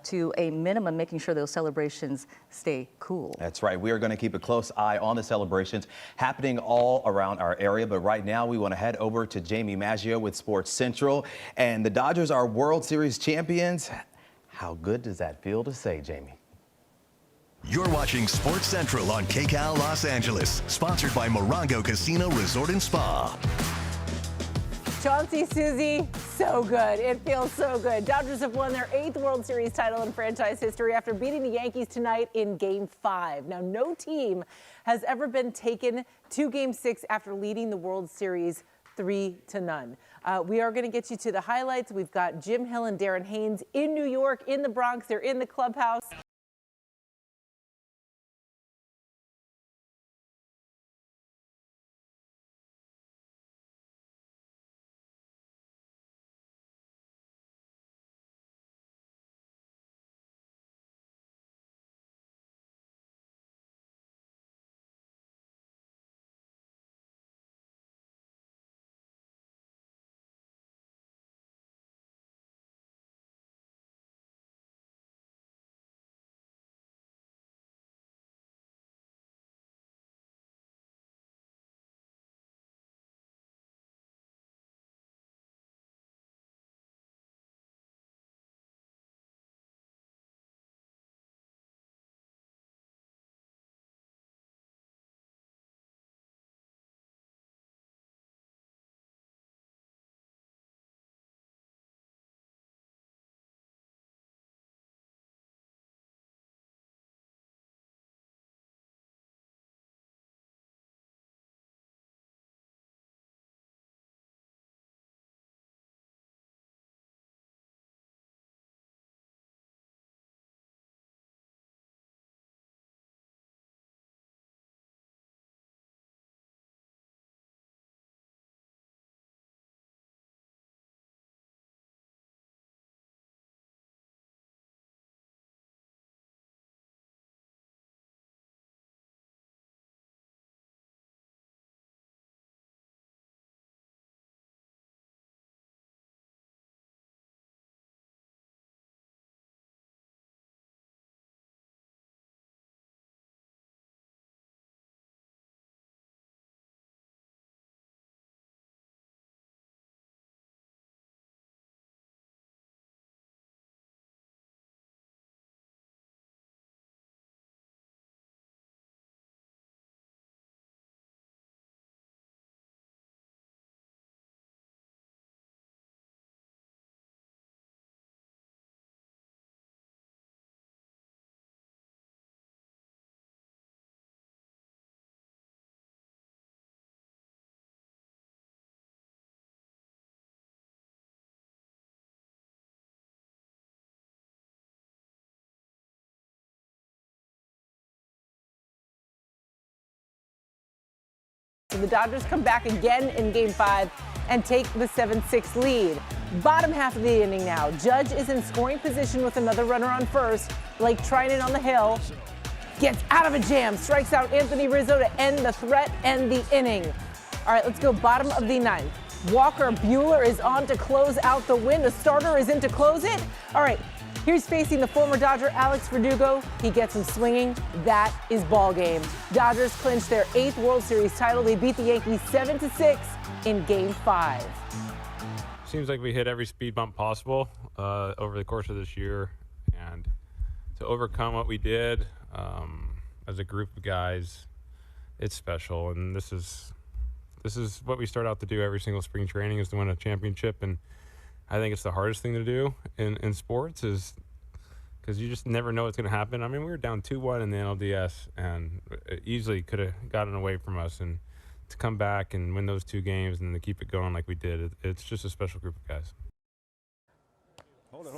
to a minimum, making sure those celebrations stay cool. That's right. We are going to keep a close eye on the celebrations happening all around our area. But right now, we want to head over to Jamie Maggio with Sports Central. And the Dodgers are World Series champions. How good does that feel to say, Jamie? You're watching Sports Central on KCAL Los Angeles, sponsored by Morongo Casino Resort and Spa. Chauncey, Susie, so good. It feels so good. Dodgers have won their 8th World Series title in franchise history after beating the Yankees tonight in Game 5. Now, no team has ever been taken to Game 6 after leading the World Series 3-0. We are going to get you to the highlights. We've got Jim Hill and Darren Haynes in New York, in the Bronx. They're in the clubhouse. So the Dodgers come back again in Game 5 and take the 7-6 lead. Bottom half of the inning now. Judge is in scoring position with another runner on first. Blake Trinan on the hill gets out of a jam, strikes out Anthony Rizzo to end the threat and the inning. All right, let's go bottom of the ninth. Walker Buehler is on to close out the win. The starter is in to close it. All right, here's facing the former Dodger Alex Verdugo. He gets him swinging. That is ball game. Dodgers clinch their 8th World Series title. They beat the Yankees 7-6 in Game 5. Seems like we hit every speed bump possible over the course of this year, and to overcome what we did as a group of guys, it's special. And this is what we start out to do every single spring training, is to win a championship. And I think it's the hardest thing to do in sports, is because you just never know what's going to happen. I mean, we were down 2-1 in the NLDS, and it easily could have gotten away from us. And to come back and win those 2 games and to keep it going like we did, it's just a special group of guys.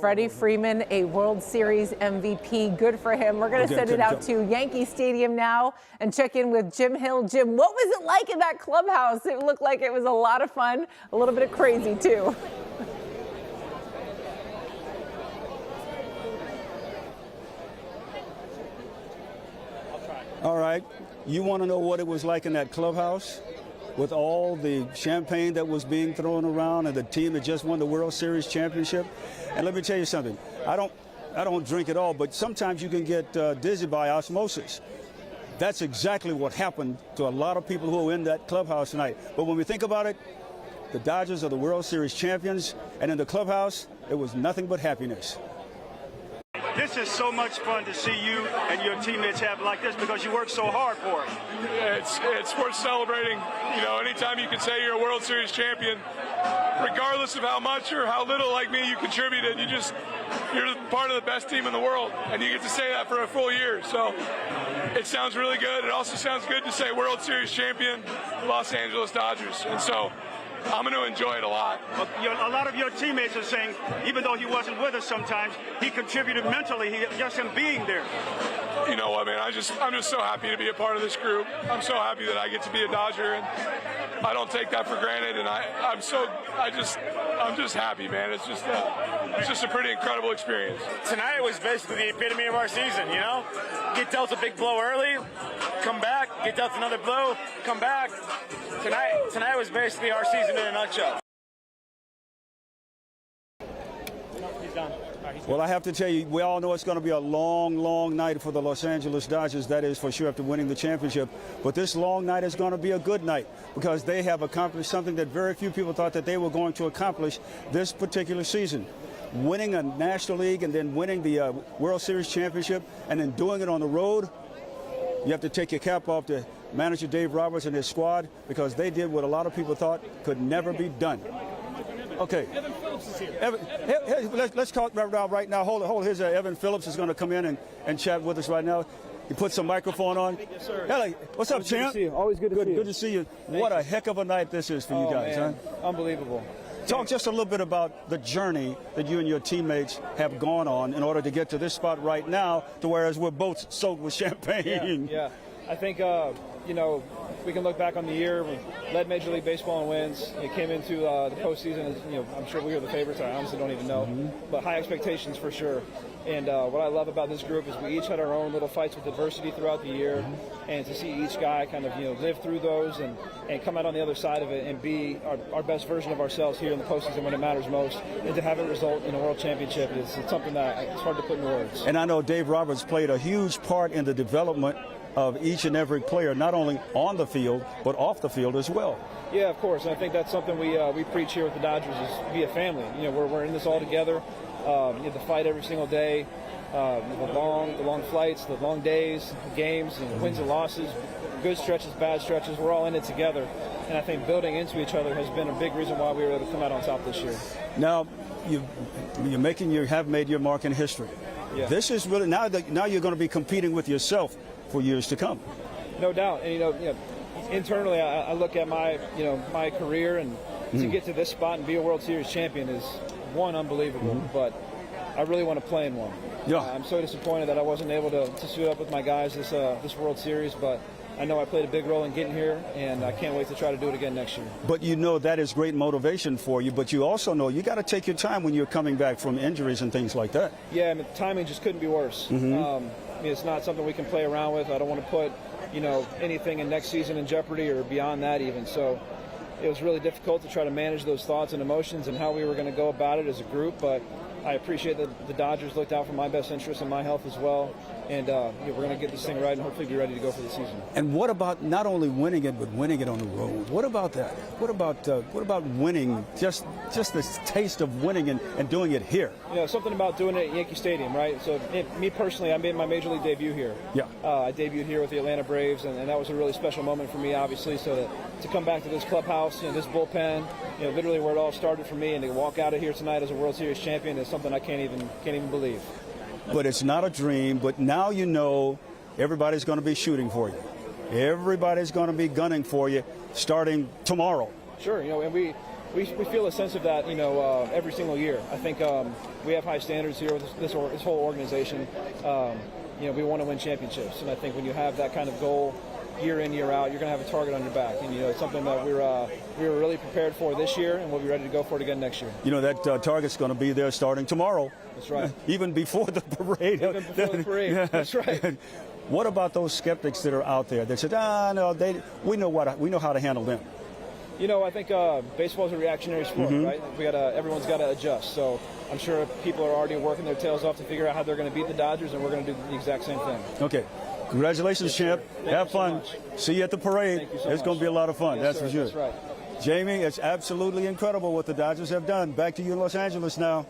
Freddie Freeman, a World Series MVP. Good for him. We're going to send it out to Yankee Stadium now and check in with Jim Hill. Jim, what was it like in that clubhouse? It looked like it was a lot of fun, a little bit of crazy, too. All right. You want to know what it was like in that clubhouse with all the champagne that was being thrown around and the team that just won the World Series championship? And let me tell you something. I don't drink at all, but sometimes you can get dizzy by osmosis. That's exactly what happened to a lot of people who were in that clubhouse tonight. But when we think about it, the Dodgers are the World Series champions, and in the clubhouse, it was nothing but happiness. This is so much fun to see you and your teammates have like this, because you work so hard for it. Yeah, it's worth celebrating. You know, anytime you can say you're a World Series champion, regardless of how much or how little, like me, you contributed, you're part of the best team in the world, and you get to say that for a full year. So it sounds really good. It also sounds good to say World Series champion, Los Angeles Dodgers. And so I'm going to enjoy it a lot. A lot of your teammates are saying, even though he wasn't with us sometimes, he contributed mentally, just him being there. You know what, man? I'm just so happy to be a part of this group. I'm so happy that I get to be a Dodger, and I don't take that for granted. And I'm just happy, man. It's just a pretty incredible experience. Tonight was basically the epitome of our season. You know, get dealt a big blow early, come back, get dealt another blow, come back. Tonight was basically our season in a nutshell. Well, I have to tell you, we all know it's going to be a long, long night for the Los Angeles Dodgers. That is for sure, after winning the championship. But this long night is going to be a good night, because they have accomplished something that very few people thought that they were going to accomplish this particular season. Winning a National League and then winning the World Series championship and then doing it on the road. You have to take your cap off to manager Dave Roberts and his squad, because they did what a lot of people thought could never be done. Okay. Evan Phillips is here. Let's call it right now. Hold it. Here's Evan Phillips is going to come in and chat with us right now. He put some microphone on. Yes, sir. Hello. What's up, champ? Always good to see you. Good to see you. What a heck of a night this is for you guys, man. huh? Unbelievable. Talk just a little bit about the journey that you and your teammates have gone on in order to get to this spot right now, to whereas we're both soaked with champagne. Yeah. I think, we can look back on the year. We led Major League Baseball in wins. It came into the postseason. I'm sure we were the favorites. I honestly don't even know. But high expectations for sure. And what I love about this group is we each had our own little fights with adversity throughout the year. And to see each guy kind of, live through those and come out on the other side of it and be our best version of ourselves here in the postseason when it matters most. And to have it result in a world championship is something that it's hard to put in words. And I know Dave Roberts played a huge part in the development of each and every player, not only on the field, but off the field as well. Yeah, of course. And I think that's something we preach here with the Dodgers is be a family. We're in this all together. You have to fight every single day. The long flights, the long days, the games, and wins and losses, good stretches, bad stretches. We're all in it together. And I think building into each other has been a big reason why we were able to come out on top this year. Now, you have made your mark in history. Yeah. This is really now you're going to be competing with yourself for years to come. No doubt. And internally, I look at my career, and to get to this spot and be a World Series champion is unbelievable. But I really want to play in one. Yeah. I'm so disappointed that I wasn't able to suit up with my guys this World Series, but I know I played a big role in getting here, and I can't wait to try to do it again next year. But you know that is great motivation for you, but you also know you got to take your time when you're coming back from injuries and things like that. Yeah, I mean, timing just couldn't be worse. I mean, it's not something we can play around with. I don't want to put, anything in next season in jeopardy or beyond that even. So it was really difficult to try to manage those thoughts and emotions and how we were going to go about it as a group, but I appreciate that the Dodgers looked out for my best interest and my health as well. And we're going to get this thing right and hopefully be ready to go for the season. And what about not only winning it, but winning it on the road? What about that? What about winning? Just the taste of winning and doing it here. Something about doing it at Yankee Stadium, right? So me personally, I made my major league debut here. Yeah. I debuted here with the Atlanta Braves, and that was a really special moment for me, obviously. So to come back to this clubhouse, this bullpen, literally where it all started for me, and to walk out of here tonight as a World Series champion is something I can't even believe. But it's not a dream. But now you know everybody's going to be shooting for you. Everybody's going to be gunning for you starting tomorrow. Sure, and we feel a sense of that, every single year. I think we have high standards here with this whole organization. We want to win championships, and I think when you have that kind of goal year in, year out, you're going to have a target on your back. And, it's something that we were really prepared for this year, and we'll be ready to go for it again next year. That target's going to be there starting tomorrow. That's right. Even before the parade. Even before the parade. Yeah. That's right. What about those skeptics that are out there that said, no, we know how to handle them? I think baseball is a reactionary sport, right? Everyone's got to adjust. So I'm sure people are already working their tails off to figure out how they're going to beat the Dodgers, and we're going to do the exact same thing. Okay. Congratulations, champ. Have fun. See you at the parade. It's going to be a lot of fun. Yes, that's for sure. That's right. Jamie, it's absolutely incredible what the Dodgers have done. Back to you in Los Angeles now.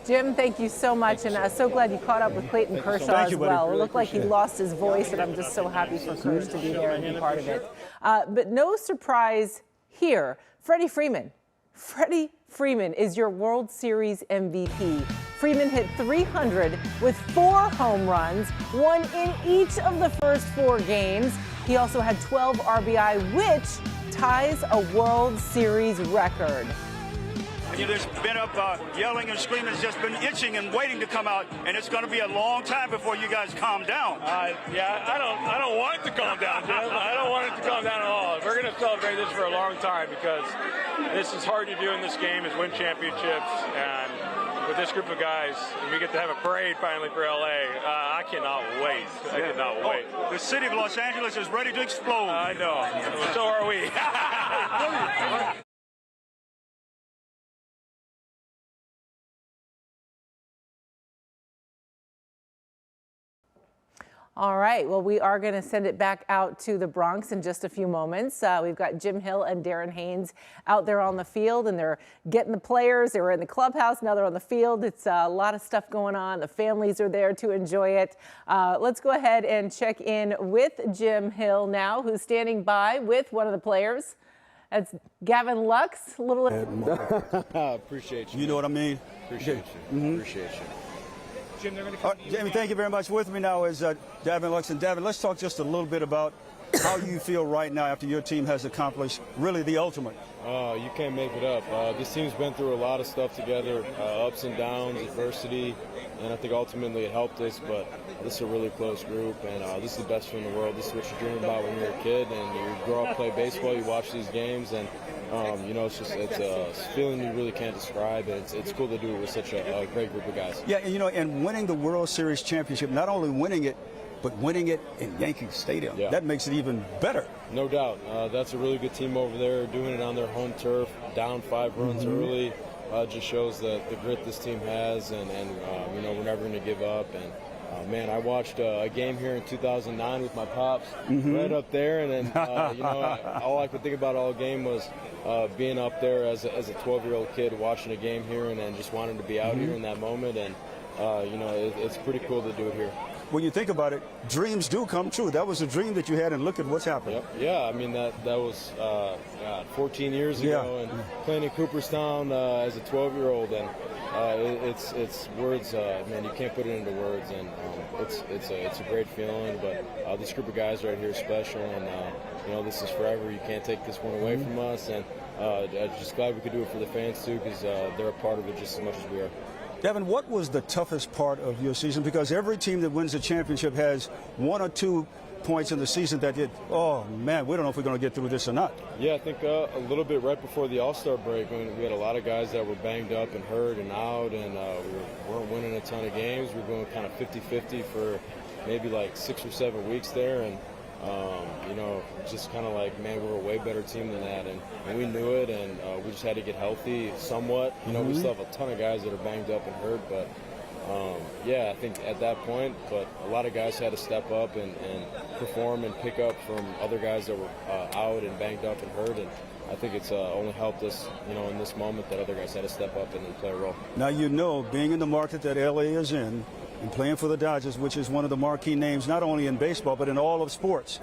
Jim, thank you so much, and so glad you caught up with Clayton Kershaw as well. It looked like he lost his voice, and I'm just so happy for Kersh to be there and be part of it. But no surprise here, Freddie Freeman. Freddie Freeman is your World Series MVP. Freeman hit 300 with 4 home runs, one in each of the first 4 games. He also had 12 RBI, which ties a World Series record. There's been up yelling and screaming. It's just been itching and waiting to come out, and it's going to be a long time before you guys calm down. I don't want it to calm down, Jim. I don't want it to calm down at all. We're going to celebrate this for a long time because this is hard to do in this game is win championships, and with this group of guys, and we get to have a parade finally for LA. I cannot wait. I cannot wait. The city of Los Angeles is ready to explode. I know. So are we. All right, well, we are going to send it back out to the Bronx in just a few moments. We've got Jim Hill and Darren Haynes out there on the field, and they're getting the players. They were in the clubhouse, now they're on the field. It's a lot of stuff going on. The families are there to enjoy it. Let's go ahead and check in with Jim Hill now, who's standing by with one of the players. That's Gavin Lux. Appreciate you. You know what I mean? Appreciate you. Appreciate you. Jim, they're going to come. Jamie, thank you very much. With me now is Gavin Lux. And Gavin, let's talk just a little bit about how you feel right now after your team has accomplished really the ultimate. You can't make it up. This team's been through a lot of stuff together, ups and downs, adversity, and I think ultimately it helped us. But this is a really close group, and this is the best feeling in the world. This is what you dream about when you're a kid, and you grow up, play baseball, you watch these games, and it's a feeling you really can't describe. And it's cool to do it with such a great group of guys. Yeah, and winning the World Series championship, not only winning it, but winning it in Yankee Stadium. Yeah. That makes it even better. No doubt. That's a really good team over there, doing it on their home turf, down 5 runs early. Just shows the grit this team has, and we're never going to give up. And man, I watched a game here in 2009 with my pops, right up there, and then all I could think about all game was being up there as a 12-year-old kid watching a game here, and then just wanting to be out here in that moment. And it's pretty cool to do it here. When you think about it, dreams do come true. That was a dream that you had, and look at what's happened. Yep. Yeah, I mean, that was 14 years ago, and playing in Cooperstown as a 12-year-old, and it's words, man, you can't put it into words, and it's a great feeling. But this group of guys right here is special, and this is forever. You can't take this one away from us, and I'm just glad we could do it for the fans too, because they're a part of it just as much as we are. Devin, what was the toughest part of your season? Because every team that wins a championship has one or two points in the season that did, oh, man, we don't know if we're going to get through this or not. Yeah, I think a little bit right before the All-Star break, when we had a lot of guys that were banged up and hurt and out, and we weren't winning a ton of games. We were going kind of 50-50 for maybe like 6 or 7 weeks there, and you know, just kind of like, man, we're a way better team than that, and we knew it, and we just had to get healthy somewhat. You know, we still have a ton of guys that are banged up and hurt, but yeah, I think at that point, but a lot of guys had to step up and perform and pick up from other guys that were out and banged up and hurt, and I think it's only helped us, you know, in this moment that other guys had to step up and play a role. Now, you know, being in the market that LA is in and playing for the Dodgers, which is one of the marquee names not only in baseball but in all of sports,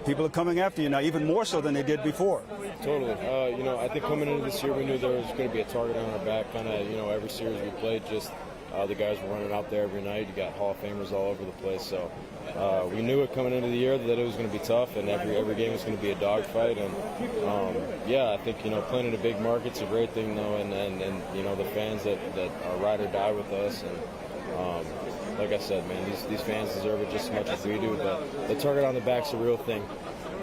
people are coming after you now, even more so than they did before. Totally. You know, I think coming into this year, we knew there was going to be a target on our back, kind of, you know, every series we played, just the guys were running out there every night. You got Hall of Famers all over the place. So we knew it coming into the year that it was going to be tough, and every game was going to be a dogfight. And yeah, I think, you know, playing in a big market's a great thing, though, and you know, the fans that are ride or die with us. And like I said, man, these fans deserve it just as much as we do. But the target on the back's a real thing.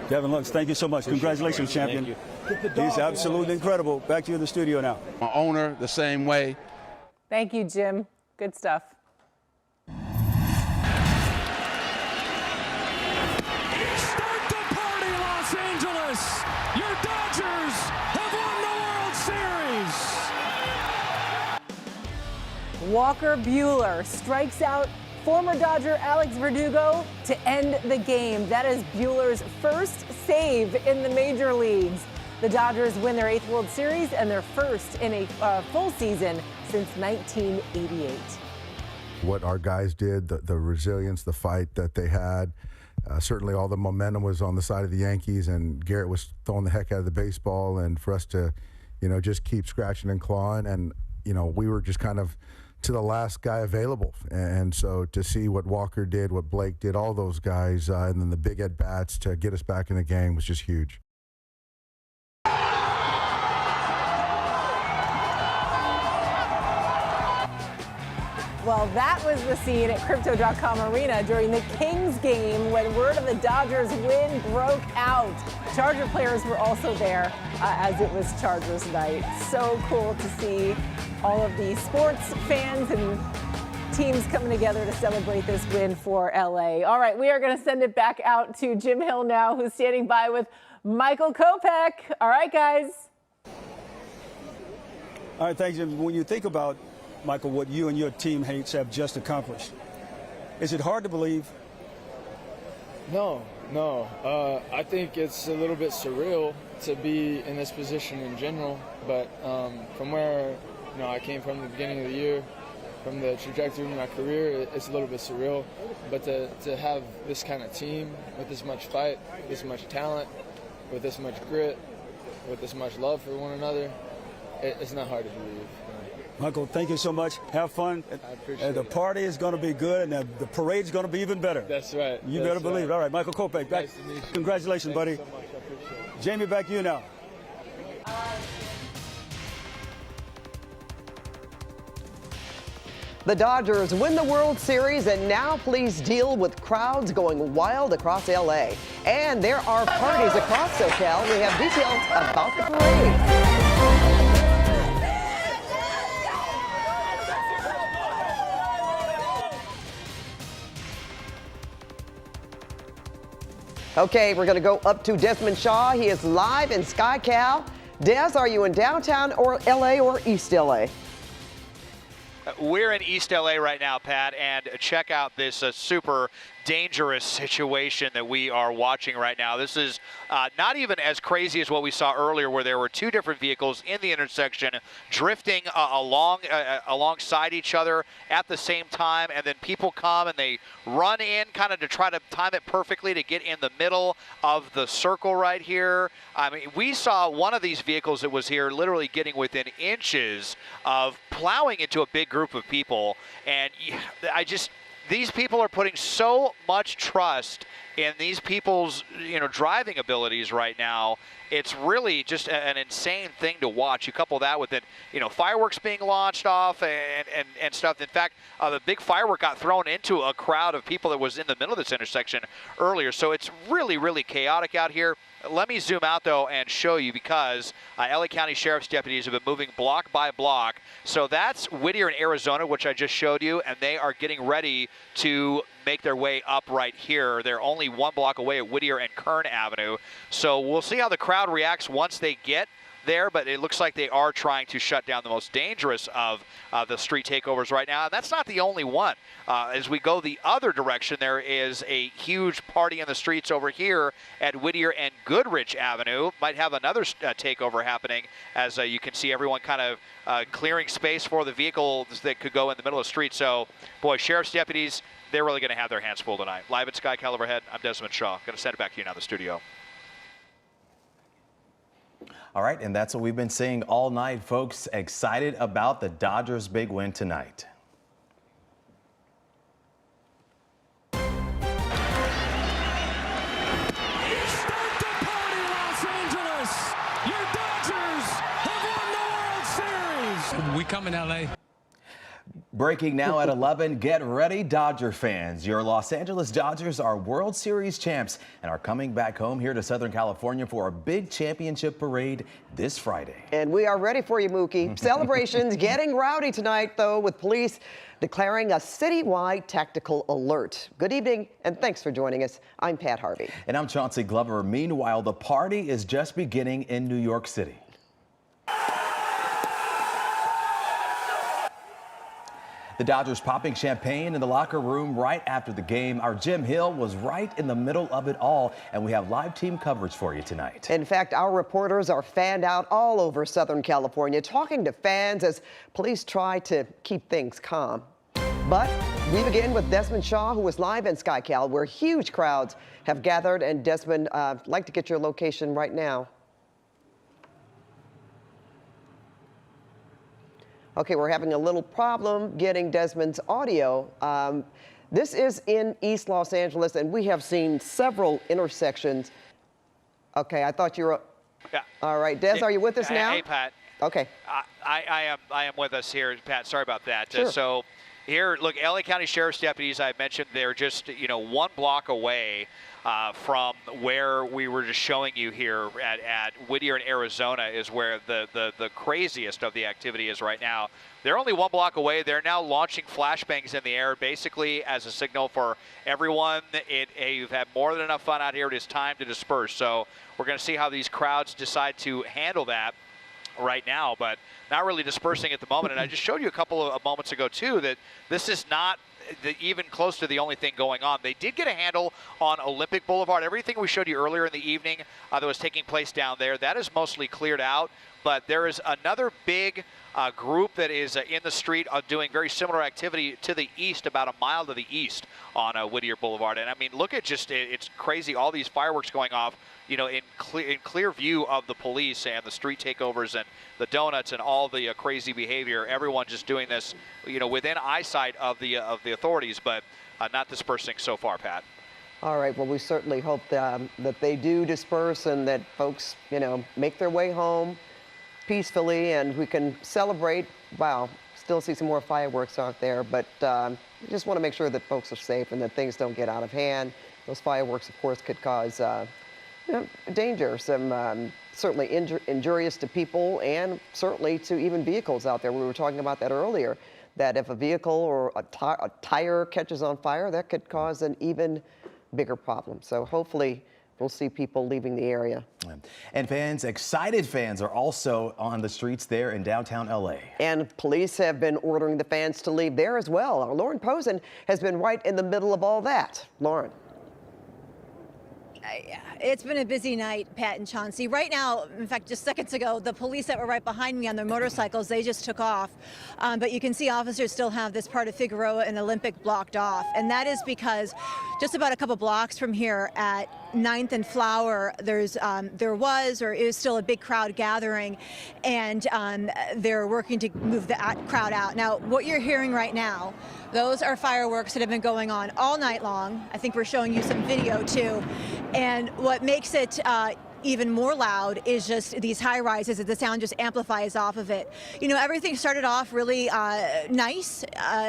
Devin Lux, thank you so much. Congratulations, champion. He's absolutely incredible. Back to you in the studio now. My owner, the same way. Thank you, Jim. Good stuff. Start the party, Los Angeles! Your Dodgers have won the World Series! Walker Buehler strikes out former Dodger Alex Verdugo to end the game. That is Buehler's first save in the major leagues. The Dodgers win their 8th World Series and their first in a full season since 1988. What our guys did, the resilience, the fight that they had, certainly all the momentum was on the side of the Yankees, and Garrett was throwing the heck out of the baseball, and for us to, you know, just keep scratching and clawing, and, you know, we were just kind of to the last guy available. And so to see what Walker did, what Blake did, all those guys, and then the big at-bats to get us back in the game was just huge. Well, that was the scene at Crypto.com Arena during the Kings game when word of the Dodgers win broke out. Charger players were also there as it was Chargers night. So cool to see all of the sports fans and teams coming together to celebrate this win for LA. All right, we are going to send it back out to Jim Hill now, who's standing by with Michael Kopech. All right, guys. All right, thanks, Jim. When you think about, Michael, what you and your teammates have just accomplished, is it hard to believe? No. I think it's a little bit surreal to be in this position in general, but from where I came from the beginning of the year, from the trajectory of my career, it's a little bit surreal. But to have this kind of team with this much fight, this much talent, with this much grit, with this much love for one another, it's not hard to believe. Michael, thank you so much. Have fun. I appreciate the it. party is going to be good, and the parade's going to be even better. That's right. You better believe it. All right, Michael Kopech, back. Nice to meet you. Congratulations, buddy. Thank you so much. I appreciate it. Jamie, back to you now. The Dodgers win the World Series, and now please deal with crowds going wild across LA. And there are parties across SoCal. We have details about the parade. Okay, we're going to go up to Desmond Shaw. He is live in SkyCal. Des, are you in downtown or LA or East LA? We're in East LA right now, Pat, and check out this super dangerous situation that we are watching right now. This is not even as crazy as what we saw earlier, where there were two different vehicles in the intersection drifting alongside each other at the same time, and then people come and they run in kind of to try to time it perfectly to get in the middle of the circle right here. I mean, we saw one of these vehicles that was here literally getting within inches of plowing into a big group of people, and these people are putting so much trust in these people's, driving abilities right now. It's really just an insane thing to watch. You couple that with it, fireworks being launched off and stuff. In fact, the big firework got thrown into a crowd of people that was in the middle of this intersection earlier. So it's really, really chaotic out here. Let me zoom out, though, and show you, because LA County Sheriff's deputies have been moving block by block. So that's Whittier in Arizona, which I just showed you, and they are getting ready to make their way up right here. They're only 1 block away at Whittier and Kern Avenue. So we'll see how the crowd reacts once they get there, but it looks like they are trying to shut down the most dangerous of the street takeovers right now. And that's not the only one. As we go the other direction, there is a huge party in the streets over here at Whittier and Goodrich Avenue. Might have another takeover happening, as you can see everyone kind of clearing space for the vehicles that could go in the middle of the street. So, boy, sheriff's deputies, they're really going to have their hands full tonight. Live at Sky Overhead, I'm Desmond Shaw. Going to send it back to you now in the studio. All right, and that's what we've been seeing all night, folks. Excited about the Dodgers' big win tonight. We come in LA. Breaking now at 11, get ready, Dodger fans. Your Los Angeles Dodgers are World Series champs and are coming back home here to Southern California for a big championship parade this Friday. And we are ready for you, Mookie. Celebrations getting rowdy tonight, though, with police declaring a citywide tactical alert. Good evening, and thanks for joining us. I'm Pat Harvey. And I'm Chauncey Glover. Meanwhile, the party is just beginning in New York City. The Dodgers popping champagne in the locker room right after the game. Our Jim Hill was right in the middle of it all, and we have live team coverage for you tonight. In fact, our reporters are fanned out all over Southern California, talking to fans as police try to keep things calm. But we begin with Desmond Shaw, who is live in SkyCal, where huge crowds have gathered. And Desmond, I'd like to get your location right now. Okay, we're having a little problem getting Desmond's audio. This is in East Los Angeles, and we have seen several intersections. Okay, I thought you were. Yeah. All right, Des, are you with us now? Hey, Pat. Okay. I am with us here, Pat. Sorry about that. Sure. So here, look, LA County Sheriff's deputies, I mentioned, they're just 1 block away from where we were just showing you here at Whittier in Arizona is where the craziest of the activity is right now. They're only 1 block away. They're now launching flashbangs in the air, basically as a signal for everyone. You've had more than enough fun out here. It is time to disperse. So we're going to see how these crowds decide to handle that right now, but not really dispersing at the moment. And I just showed you a couple of moments ago, too, that this is not even close to the only thing going on. They did get a handle on Olympic Boulevard. Everything we showed you earlier in the evening that was taking place down there, that is mostly cleared out. But there is another big group that is in the street doing very similar activity to the east, about a mile to the east on Whittier Boulevard. And I mean, look at just, it's crazy, all these fireworks going off, in clear view of the police and the street takeovers and the donuts and all the crazy behavior. Everyone just doing this, within eyesight of the authorities, but not dispersing so far, Pat. All right, well, we certainly hope that they do disperse and that folks, make their way home peacefully and we can celebrate. Wow, still see some more fireworks out there, but we just want to make sure that folks are safe and that things don't get out of hand. Those fireworks, of course, could cause danger, some certainly injurious to people and certainly to even vehicles out there. We were talking about that earlier, that if a vehicle or a tire catches on fire, that could cause an even bigger problem. So hopefully we'll see people leaving the area. And excited fans are also on the streets there in downtown LA. And police have been ordering the fans to leave there as well. Our Lauren Posen has been right in the middle of all that. Lauren. It's been a busy night, Pat and Chauncey. Right now, in fact, just seconds ago, the police that were right behind me on their motorcycles, they just took off. But you can see officers still have this part of Figueroa and Olympic blocked off. And that is because just about a couple blocks from here at 9th and Flower, there is still a big crowd gathering, and they're working to move the crowd out. Now, what you're hearing right now, those are fireworks that have been going on all night long. I think we're showing you some video too. And what makes it even more loud is just these high rises, that the sound just amplifies off of it. You know, everything started off really nice.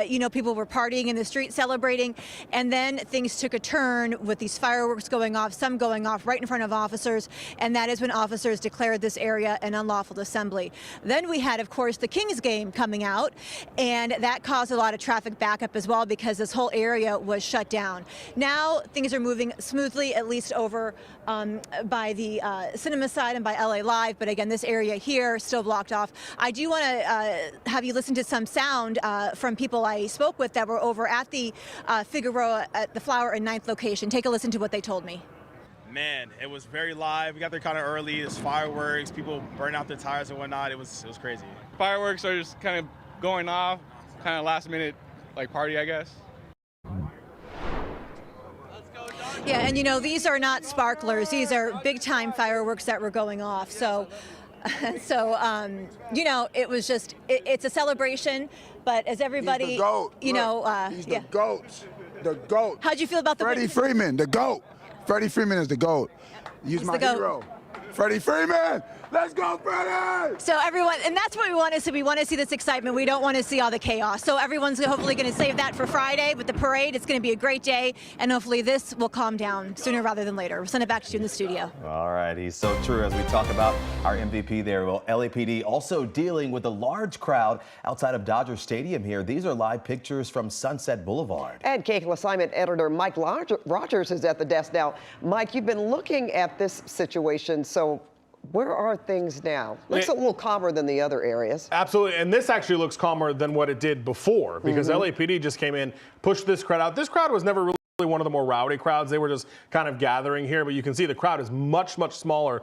You know, people were partying in the street celebrating, and then things took a turn with these fireworks going off, some going off right in front of officers, and that is when officers declared this area an unlawful assembly. Then we had, of course, the Kings game coming out, and that caused a lot of traffic backup as well because this whole area was shut down. Now things are moving smoothly, at least over by the cinema side and by LA Live, but again, this area here still blocked off. I do want to have you listen to some sound from people I spoke with that were over at the Figueroa at the Flower and 9th location. Take a listen to what they told me. Man, it was very live. We got there kind of early. There's fireworks, people burning out their tires and whatnot. It was crazy. Fireworks are just kind of going off, kind of last minute like party, I guess. Yeah, and you know, these are not sparklers. These are big-time fireworks that were going off. So you know, it was just, it's a celebration, but as everybody, He's the GOAT. you know, He's the GOAT. The GOAT. How'd you feel about the Freddie Freeman, the GOAT. Freddie Freeman is the GOAT. He's my hero. Freddie Freeman. Let's go, Freddie! So everyone, and that's what we want to see. We want to see this excitement. We don't want to see all the chaos. So everyone's hopefully going to save that for Friday with the parade. It's going to be a great day, and hopefully this will calm down sooner rather than later. We'll send it back to you in the studio. All right, he's so true as we talk about our MVP there. Well, LAPD also dealing with a large crowd outside of Dodger Stadium here. These are live pictures from Sunset Boulevard. And KCAL assignment editor Mike Rogers is at the desk now. Mike, you've been looking at this situation, so where are things now? Looks a little calmer than the other areas. Absolutely, and this actually looks calmer than what it did before because LAPD just came in, pushed this crowd out. This crowd was never really one of the more rowdy crowds. They were just kind of gathering here, but you can see the crowd is much, much smaller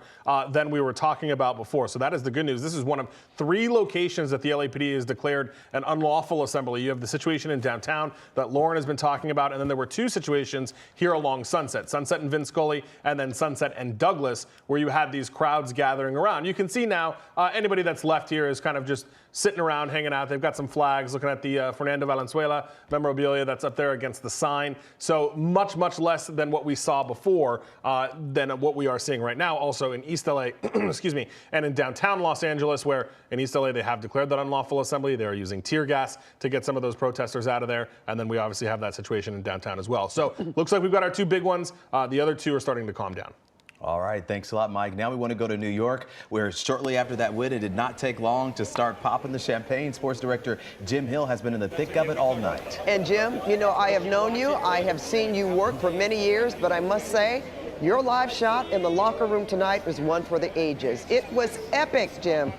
than we were talking about before. So that is the good news. This is one of 3 locations that the LAPD has declared an unlawful assembly. You have the situation in downtown that Lauren has been talking about, and then there were 2 situations here along Sunset and Vince Scully, and then Sunset and Douglas, where you had these crowds gathering around. You can see now anybody that's left here is kind of just sitting around, hanging out. They've got some flags, looking at the Fernando Valenzuela memorabilia that's up there against the sign. So much, much less than what we saw before than what we are seeing right now. Also in East LA, excuse me, and in downtown Los Angeles, where in East LA they have declared that unlawful assembly. They are using tear gas to get some of those protesters out of there. And then we obviously have that situation in downtown as well. So looks like we've got our 2 big ones. The other 2 are starting to calm down. All right, thanks a lot, Mike. Now we want to go to New York, where shortly after that win, it did not take long to start popping the champagne. Sports director Jim Hill has been in the thick of it all night. And Jim, you know, I have known you. I have seen you work for many years, but I must say, your live shot in the locker room tonight was one for the ages. It was epic, Jim.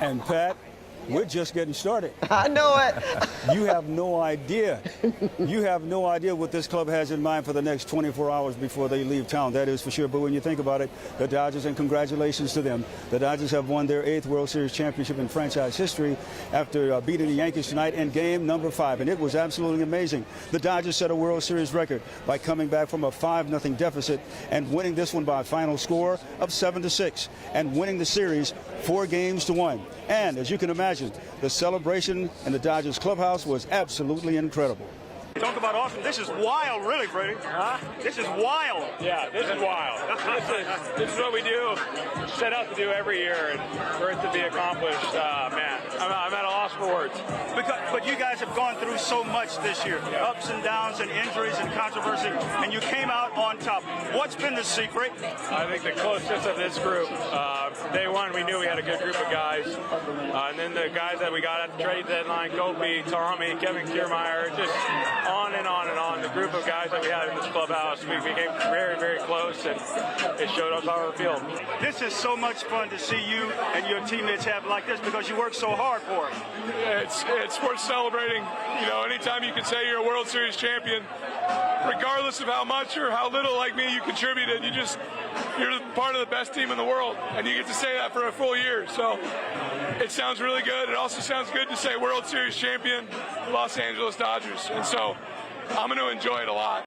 And Pat, we're just getting started. I know it. You have no idea. You have no idea what this club has in mind for the next 24 hours before they leave town. That is for sure. But when you think about it, the Dodgers, and congratulations to them, the Dodgers have won their 8th World Series championship in franchise history after beating the Yankees tonight in game number 5. And it was absolutely amazing. The Dodgers set a World Series record by coming back from a 5-0 deficit and winning this one by a final score of 7-6 and winning the series 4-1. And as you can imagine, the celebration in the Dodgers clubhouse was absolutely incredible. Talk about awesome. This is wild, really, Freddie. Huh? This is wild. Yeah, this is wild. This is what we do, set out to do every year, and for it to be accomplished, man, I'm at a loss for words. But you guys have gone through so much this year, ups and downs and injuries and controversy, and you came out on top. What's been the secret? I think the closeness of this group. From day one, we knew we had a good group of guys, and then the guys that we got at the trade deadline, Kobe, Tarami, Kevin Kiermaier, just on and on and on. The group of guys that we had in this clubhouse, we became very, very close, and it showed us how we feel. This is so much fun to see you and your teammates have like this because you work so hard for it. It's worth celebrating. You know, anytime you can say you're a World Series champion, regardless of how much or how little like me you contributed, you're part of the best team in the world, and you get to say that for a full year. So it sounds really good. It also sounds good to say World Series champion, Los Angeles Dodgers. And so I'm going to enjoy it a lot.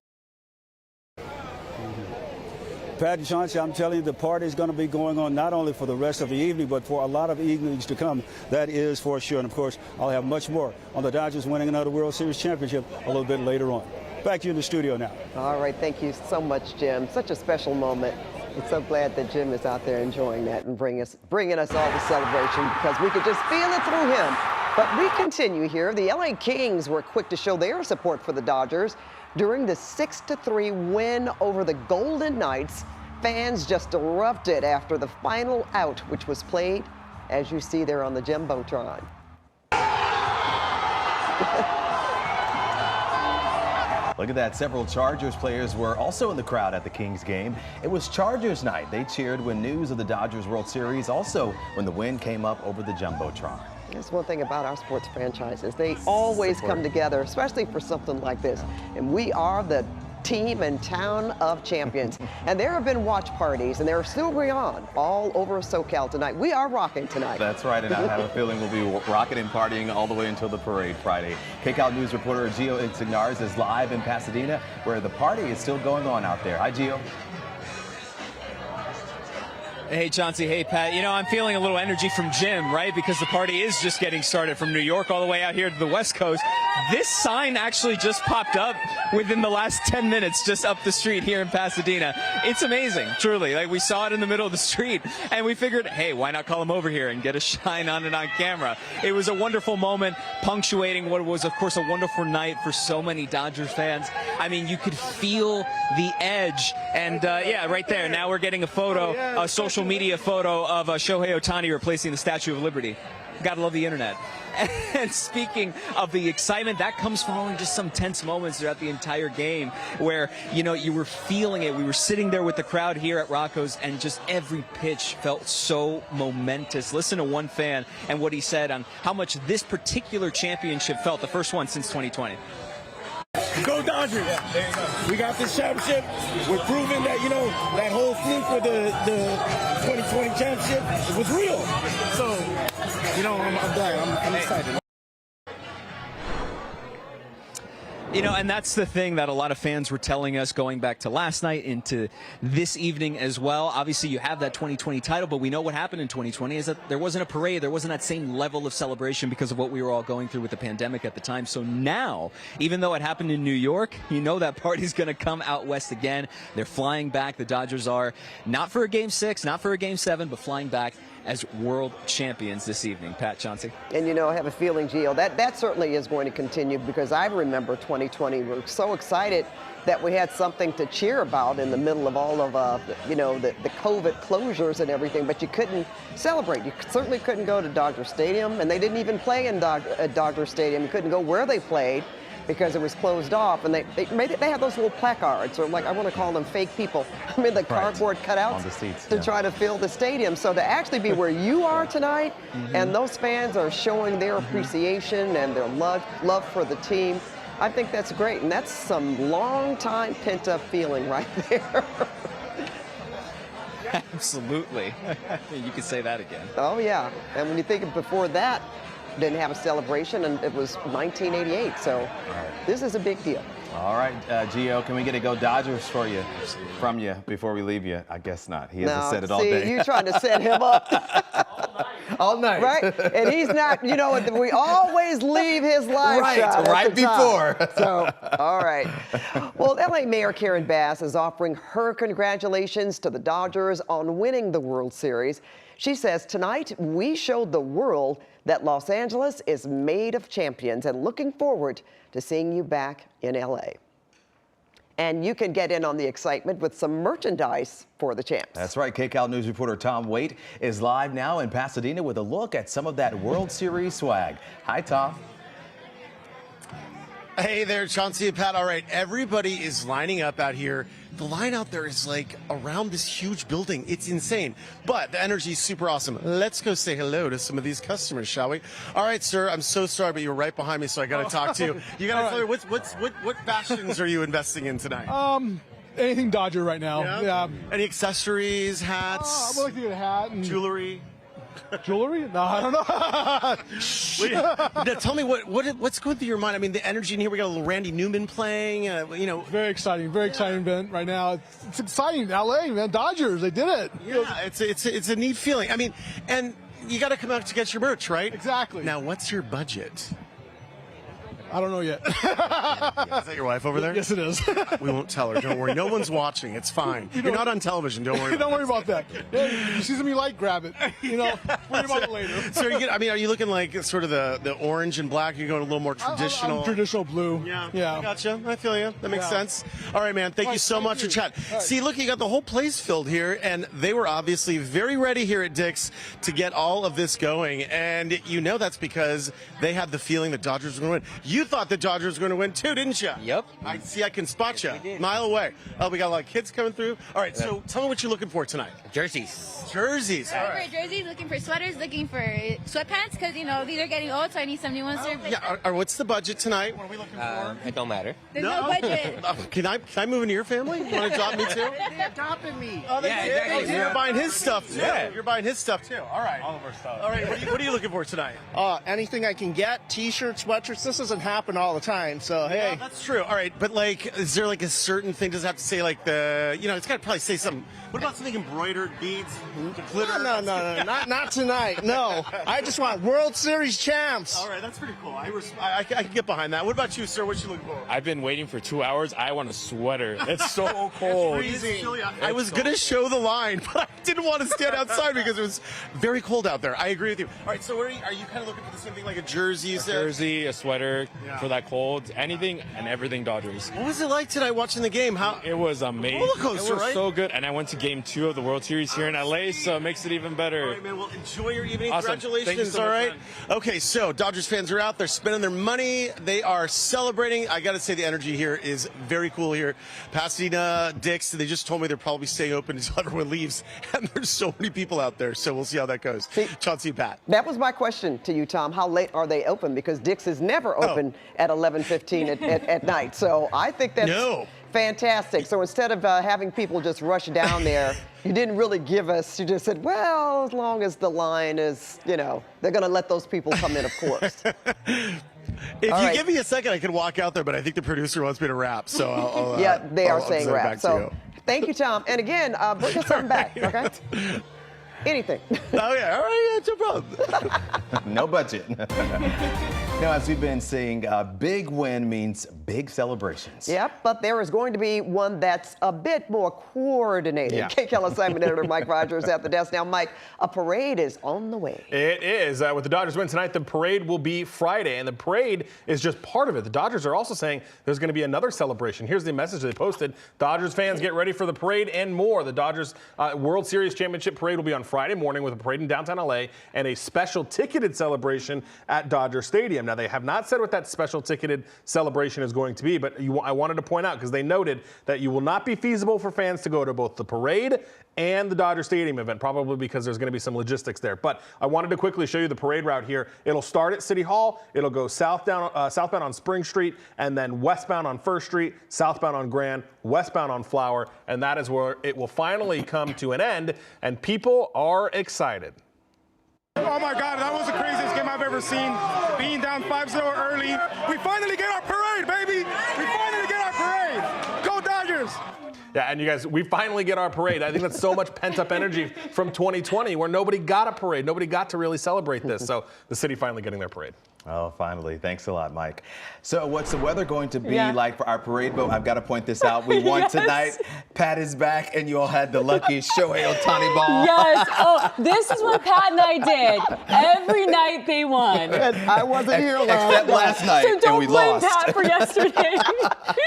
Pat Chauncey, I'm telling you, the party is going to be going on not only for the rest of the evening, but for a lot of evenings to come. That is for sure. And, of course, I'll have much more on the Dodgers winning another World Series championship a little bit later on. Back to you in the studio now. All right. Thank you so much, Jim. Such a special moment. I'm so glad that Jim is out there enjoying that and bringing us all the celebration, because we could just feel it through him. But we continue here. The LA Kings were quick to show their support for the Dodgers during the 6-3 win over the Golden Knights. Fans just erupted after the final out, which was played, as you see there on the Jumbotron. Look at that. Several Chargers players were also in the crowd at the Kings game. It was Chargers night. They cheered when news of the Dodgers World Series, also when the win came up over the Jumbotron. That's one thing about our sports franchises. They always come together, especially for something like this. And we are the team and town of champions. And there have been watch parties, and they're still going on all over SoCal tonight. We are rocking tonight. That's right, and I have a feeling we'll be rocking and partying all the way until the parade Friday. KCAL News reporter Gio Ignarez is live in Pasadena, where the party is still going on out there. Hi, Gio. Hey, Chauncey. Hey, Pat. You know, I'm feeling a little energy from Jim, right? Because the party is just getting started from New York all the way out here to the West Coast. This sign actually just popped up within the last 10 minutes just up the street here in Pasadena. It's amazing, truly. Like, we saw it in the middle of the street, and we figured, hey, why not call him over here and get a shine on it on camera? It was a wonderful moment, punctuating what was, of course, a wonderful night for so many Dodgers fans. I mean, you could feel the edge. And, yeah, right there. Now we're getting a photo, a social media photo of Shohei Ohtani replacing the Statue of Liberty. Gotta love the internet. And speaking of the excitement, that comes following just some tense moments throughout the entire game where, you know, you were feeling it. We were sitting there with the crowd here at Rocco's, and just every pitch felt so momentous. Listen to one fan and what he said on how much this particular championship felt, the first one since 2020. Go Dodgers! Yeah, there you go. We got this championship. We're proving that, you know, that whole fluke with the 2020 championship was real. So, you know, I'm glad. I'm excited. You know, and that's the thing that a lot of fans were telling us going back to last night into this evening as well. Obviously, you have that 2020 title, but we know what happened in 2020 is that there wasn't a parade. There wasn't that same level of celebration because of what we were all going through with the pandemic at the time. So now, even though it happened in New York, you know that party's going to come out west again. They're flying back. The Dodgers are not for a Game 6, not for a Game 7, but flying back as world champions this evening. Pat Chauncey. And, you know, I have a feeling, Gio, that certainly is going to continue, because I remember 2020. We were so excited that we had something to cheer about in the middle of all of, you know, the COVID closures and everything, but you couldn't celebrate. You certainly couldn't go to Dodger Stadium, and they didn't even play in Dodger Stadium. You couldn't go where they played because it was closed off, and they had those little placards, or like, I want to call them fake people. I mean, the cardboard cutouts on the seats, to try to fill the stadium. So to actually be where you are tonight, and those fans are showing their appreciation and their love for the team, I think that's great, and that's some long-time pent-up feeling right there. Absolutely. You could say that again. Oh, yeah. And when you think of before that, didn't have a celebration, and it was 1988, so this is a big deal. All right, Gio, can we get a Go Dodgers from you before we leave you? I guess not. He hasn't said it all day. You're trying to set him up. All night. Right? And he's not, you know, we always leave his live shot right before. So, all right. Well, LA Mayor Karen Bass is offering her congratulations to the Dodgers on winning the World Series. She says, tonight we showed the world that Los Angeles is made of champions, and looking forward to seeing you back in LA. And you can get in on the excitement with some merchandise for the champs. That's right. KCAL News reporter Tom Waite is live now in Pasadena with a look at some of that World Series swag. Hi, Tom. Hey there, Chauncey and Pat. All right, everybody is lining up out here. The line out there is like around this huge building. It's insane, but the energy is super awesome. Let's go say hello to some of these customers, shall we? All right, sir. I'm so sorry, but you were right behind me, so I got to talk to you. You got to tell me what fashions are you investing in tonight? Anything Dodger right now. Yeah. Any accessories, hats? I would like to get a hat and jewelry. Jewelry? No, I don't know. Now, tell me what's going through your mind. I mean, the energy in here. We got a little Randy Newman playing. Very exciting event right now. It's exciting. LA, man, Dodgers, they did it. Yeah, it's a neat feeling. I mean, and you got to come out to get your merch, right? Exactly. Now, what's your budget? I don't know yet. Is that your wife over there? Yes, it is. We won't tell her. Don't worry. No one's watching. It's fine. You're not on television. Don't worry. Don't worry about that. You see something you like, grab it. Worry about it later. So, are you looking like sort of the orange and black? You're going a little more traditional. I'm traditional blue. Yeah. Gotcha. I feel you. That makes sense. All right, man. Thank you so much for chatting. Right. See, look, you got the whole place filled here, and they were obviously very ready here at Dick's to get all of this going. And that's because they had the feeling that Dodgers were going to win. You thought the Dodgers were going to win too, didn't you? Yep. I see. I can spot you a mile away. Oh, we got a lot of kids coming through. All right. So tell me what you're looking for tonight. Jerseys. Jerseys. All right. For jerseys, looking for sweaters, looking for sweatpants, because these are getting old, so I need some new ones. Yeah. What's the budget tonight? What are we looking for? It don't matter. There's no budget. Can I move into your family? You want to adopt me too? They're adopting me. Oh, exactly. You're buying his stuff too. Yeah. You're buying his stuff too. All right. All of our stuff. All right. What are you looking for tonight? Anything I can get. T-shirts, sweatshirts. This doesn't happen all the time. So hey, that's true. All right, but is there a certain thing? Does it have to say it's got to probably say something. What about something embroidered, beads, glitter? No, not tonight. No, I just want World Series champs. All right, that's pretty cool. I can get behind that. What about you, sir? What you looking for? I've been waiting for 2 hours. I want a sweater. It's so cold. It's freezing. I was gonna show the line, but I didn't want to stand outside because it was very cold out there. I agree with you. All right, so are you kind of looking for the same thing, like a jersey? A jersey, a sweater for that cold, anything and everything Dodgers. What was it like tonight watching the game? It was amazing. Roller coaster, it was right? so good. And I went to Game 2 of the World Series here in LA, so it makes it even better. All right, man. Well, enjoy your evening. Awesome. Congratulations. Thank you so all much, right. Okay, so Dodgers fans are out. They're spending their money. They are celebrating. I got to say, the energy here is very cool here. Pasadena, Dick's. They just told me they're probably staying open until everyone leaves, and there's so many people out there. So we'll see how that goes. Chauncey, Pat. That was my question to you, Tom. How late are they open? Because Dick's is never open at 11:15 at night. So I think that's fantastic. So instead of having people just rush down there, you didn't really give us, you just said, well, as long as the line is, they're going to let those people come in, of course. If you give me a second, I could walk out there, but I think the producer wants me to rap. So I'll yeah, they are saying rap. So thank you, Tom. And again, bring us something back, okay? Anything. Oh, yeah. All right. Yeah, no problem. No budget. As we've been saying, big win means big celebrations. Yep, but there is going to be one that's a bit more coordinated. Yeah. KCAL assignment editor Mike Rogers at the desk. Now, Mike, a parade is on the way. It is. With the Dodgers win tonight, the parade will be Friday, and the parade is just part of it. The Dodgers are also saying there's going to be another celebration. Here's the message they posted. Dodgers fans, get ready for the parade and more. The Dodgers World Series Championship parade will be on Friday morning with a parade in downtown LA and a special ticketed celebration at Dodger Stadium. Now, they have not said what that special ticketed celebration is going to be, but I wanted to point out, because they noted that you will not be feasible for fans to go to both the parade and the Dodger Stadium event, probably because there's going to be some logistics there. But I wanted to quickly show you the parade route here. It'll start at City Hall. It'll go southbound on Spring Street, and then westbound on First Street, southbound on Grand, westbound on Flower, and that is where it will finally come to an end, and people are excited. Oh my God, that was the craziest game I've ever seen. Being down 5-0 early. We finally get our parade, baby! We finally get our parade! Go Dodgers! Yeah, and you guys, we finally get our parade. I think that's so much pent-up energy from 2020 where nobody got a parade. Nobody got to really celebrate this. So the city finally getting their parade. Oh, finally. Thanks a lot, Mike. So what's the weather going to be like for our parade boat? I've got to point this out. We won tonight. Pat is back, and you all had the lucky Shohei Ohtani ball. Yes. Oh, this is what Pat and I did. Every night they won. I wasn't here except last night, so don't and we blame lost. Pat for yesterday.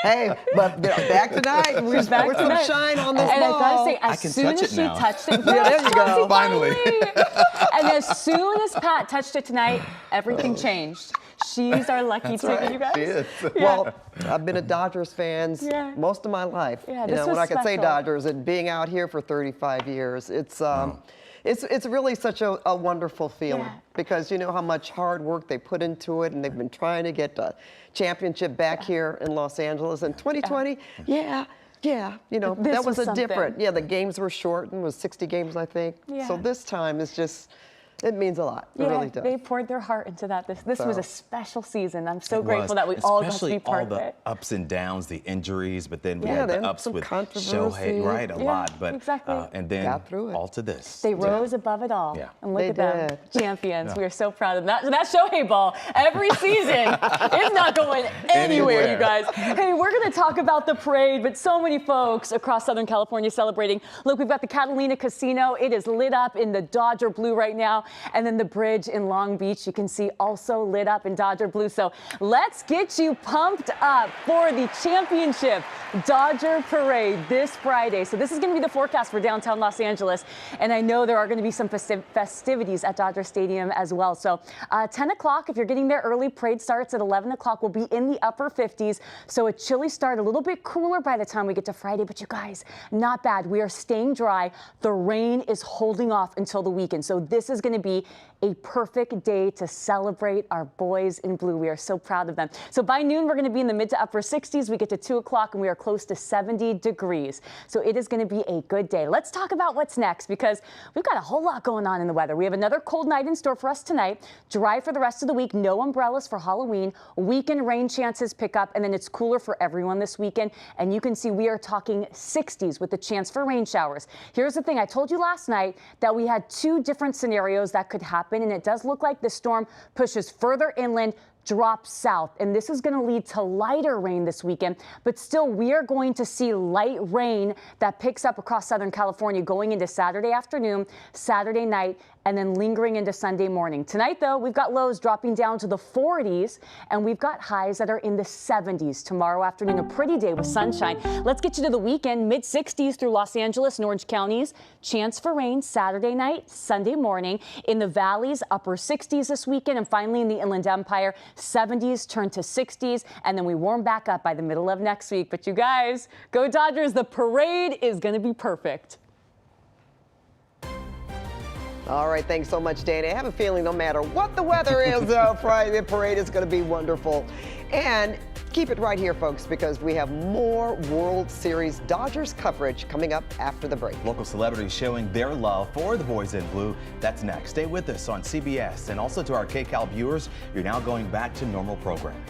Hey, but back tonight, we're some tonight. shine on this And I ball. gotta say, I as can soon touch as it she now. touched it, Yeah, there you go. Finally. and as soon as Pat touched it tonight, everything changed. She's our lucky That's ticket, right. you guys. She is. Yeah. Well, I've been a Dodgers fan Yeah. most of my life. Yeah, you this know, when was I could say special. Dodgers and being out here for 35 years, it's really such a wonderful feeling Yeah. because you know how much hard work they put into it, and they've been trying to get a championship back here in Los Angeles. And 2020, yeah, you know, This that was was a different. something. Yeah, the games were shortened, it was 60 games, I think. Yeah. So this time it's just, it means a lot. It Yeah, really does. they poured their heart into that. This was So- a special season. I'm so It grateful was. that we all got to Especially be part all of the it. ups and downs, the injuries, but then we Yeah, had the then ups some with controversy. Shohei, right? A Yeah, lot, but exactly. And then Got through it. all to this. They rose above it all. Yeah. And look They at them, did. champions. We are so proud of that. That Shohei ball every season is not going anywhere, you Anywhere. guys. Hey, we're going to talk about the parade, but so many folks across Southern California celebrating. Look, we've got the Catalina Casino. It is lit up in the Dodger blue right now. And then the bridge in Long Beach, you can see also lit up in Dodger blue. So let's get you pumped up for the championship Dodger Parade this Friday. So this is going to be the forecast for downtown Los Angeles. And I know there are going to be some festivities at Dodger Stadium as well. So 10 o'clock, if you're getting there early, parade starts at 11 o'clock. We'll be in the upper 50s. So a chilly start, a little bit cooler by the time we get to Friday. But you guys, not bad. We are staying dry. The rain is holding off until the weekend. So this is going to be a perfect day to celebrate our boys in blue. We are so proud of them. So by noon, we're going to be in the mid to upper 60s. We get to 2 o'clock and we are close to 70 degrees. So it is going to be a good day. Let's talk about what's next because we've got a whole lot going on in the weather. We have another cold night in store for us tonight. Dry for the rest of the week. No umbrellas for Halloween. Weekend rain chances pick up and then it's cooler for everyone this weekend. And you can see we are talking 60s with the chance for rain showers. Here's the thing. I told you last night that we had 2 different scenarios that could happen. And it does look like the storm pushes further inland, drops south, and this is going to lead to lighter rain this weekend. But still, we are going to see light rain that picks up across Southern California going into Saturday afternoon, Saturday night, and then lingering into Sunday morning. Tonight, though, we've got lows dropping down to the 40s, and we've got highs that are in the 70s. Tomorrow afternoon, a pretty day with sunshine. Let's get you to the weekend, mid-60s through Los Angeles and Orange counties. Chance for rain Saturday night, Sunday morning. In the valleys, upper 60s this weekend, and finally in the Inland Empire, 70s turn to 60s, and then we warm back up by the middle of next week. But you guys, go Dodgers. The parade is going to be perfect. All right, thanks so much, Danny. I have a feeling no matter what the weather is, Friday the parade is going to be wonderful. And keep it right here, folks, because we have more World Series Dodgers coverage coming up after the break. Local celebrities showing their love for the boys in blue. That's next. Stay with us on CBS. And also to our KCAL viewers, you're now going back to normal programming.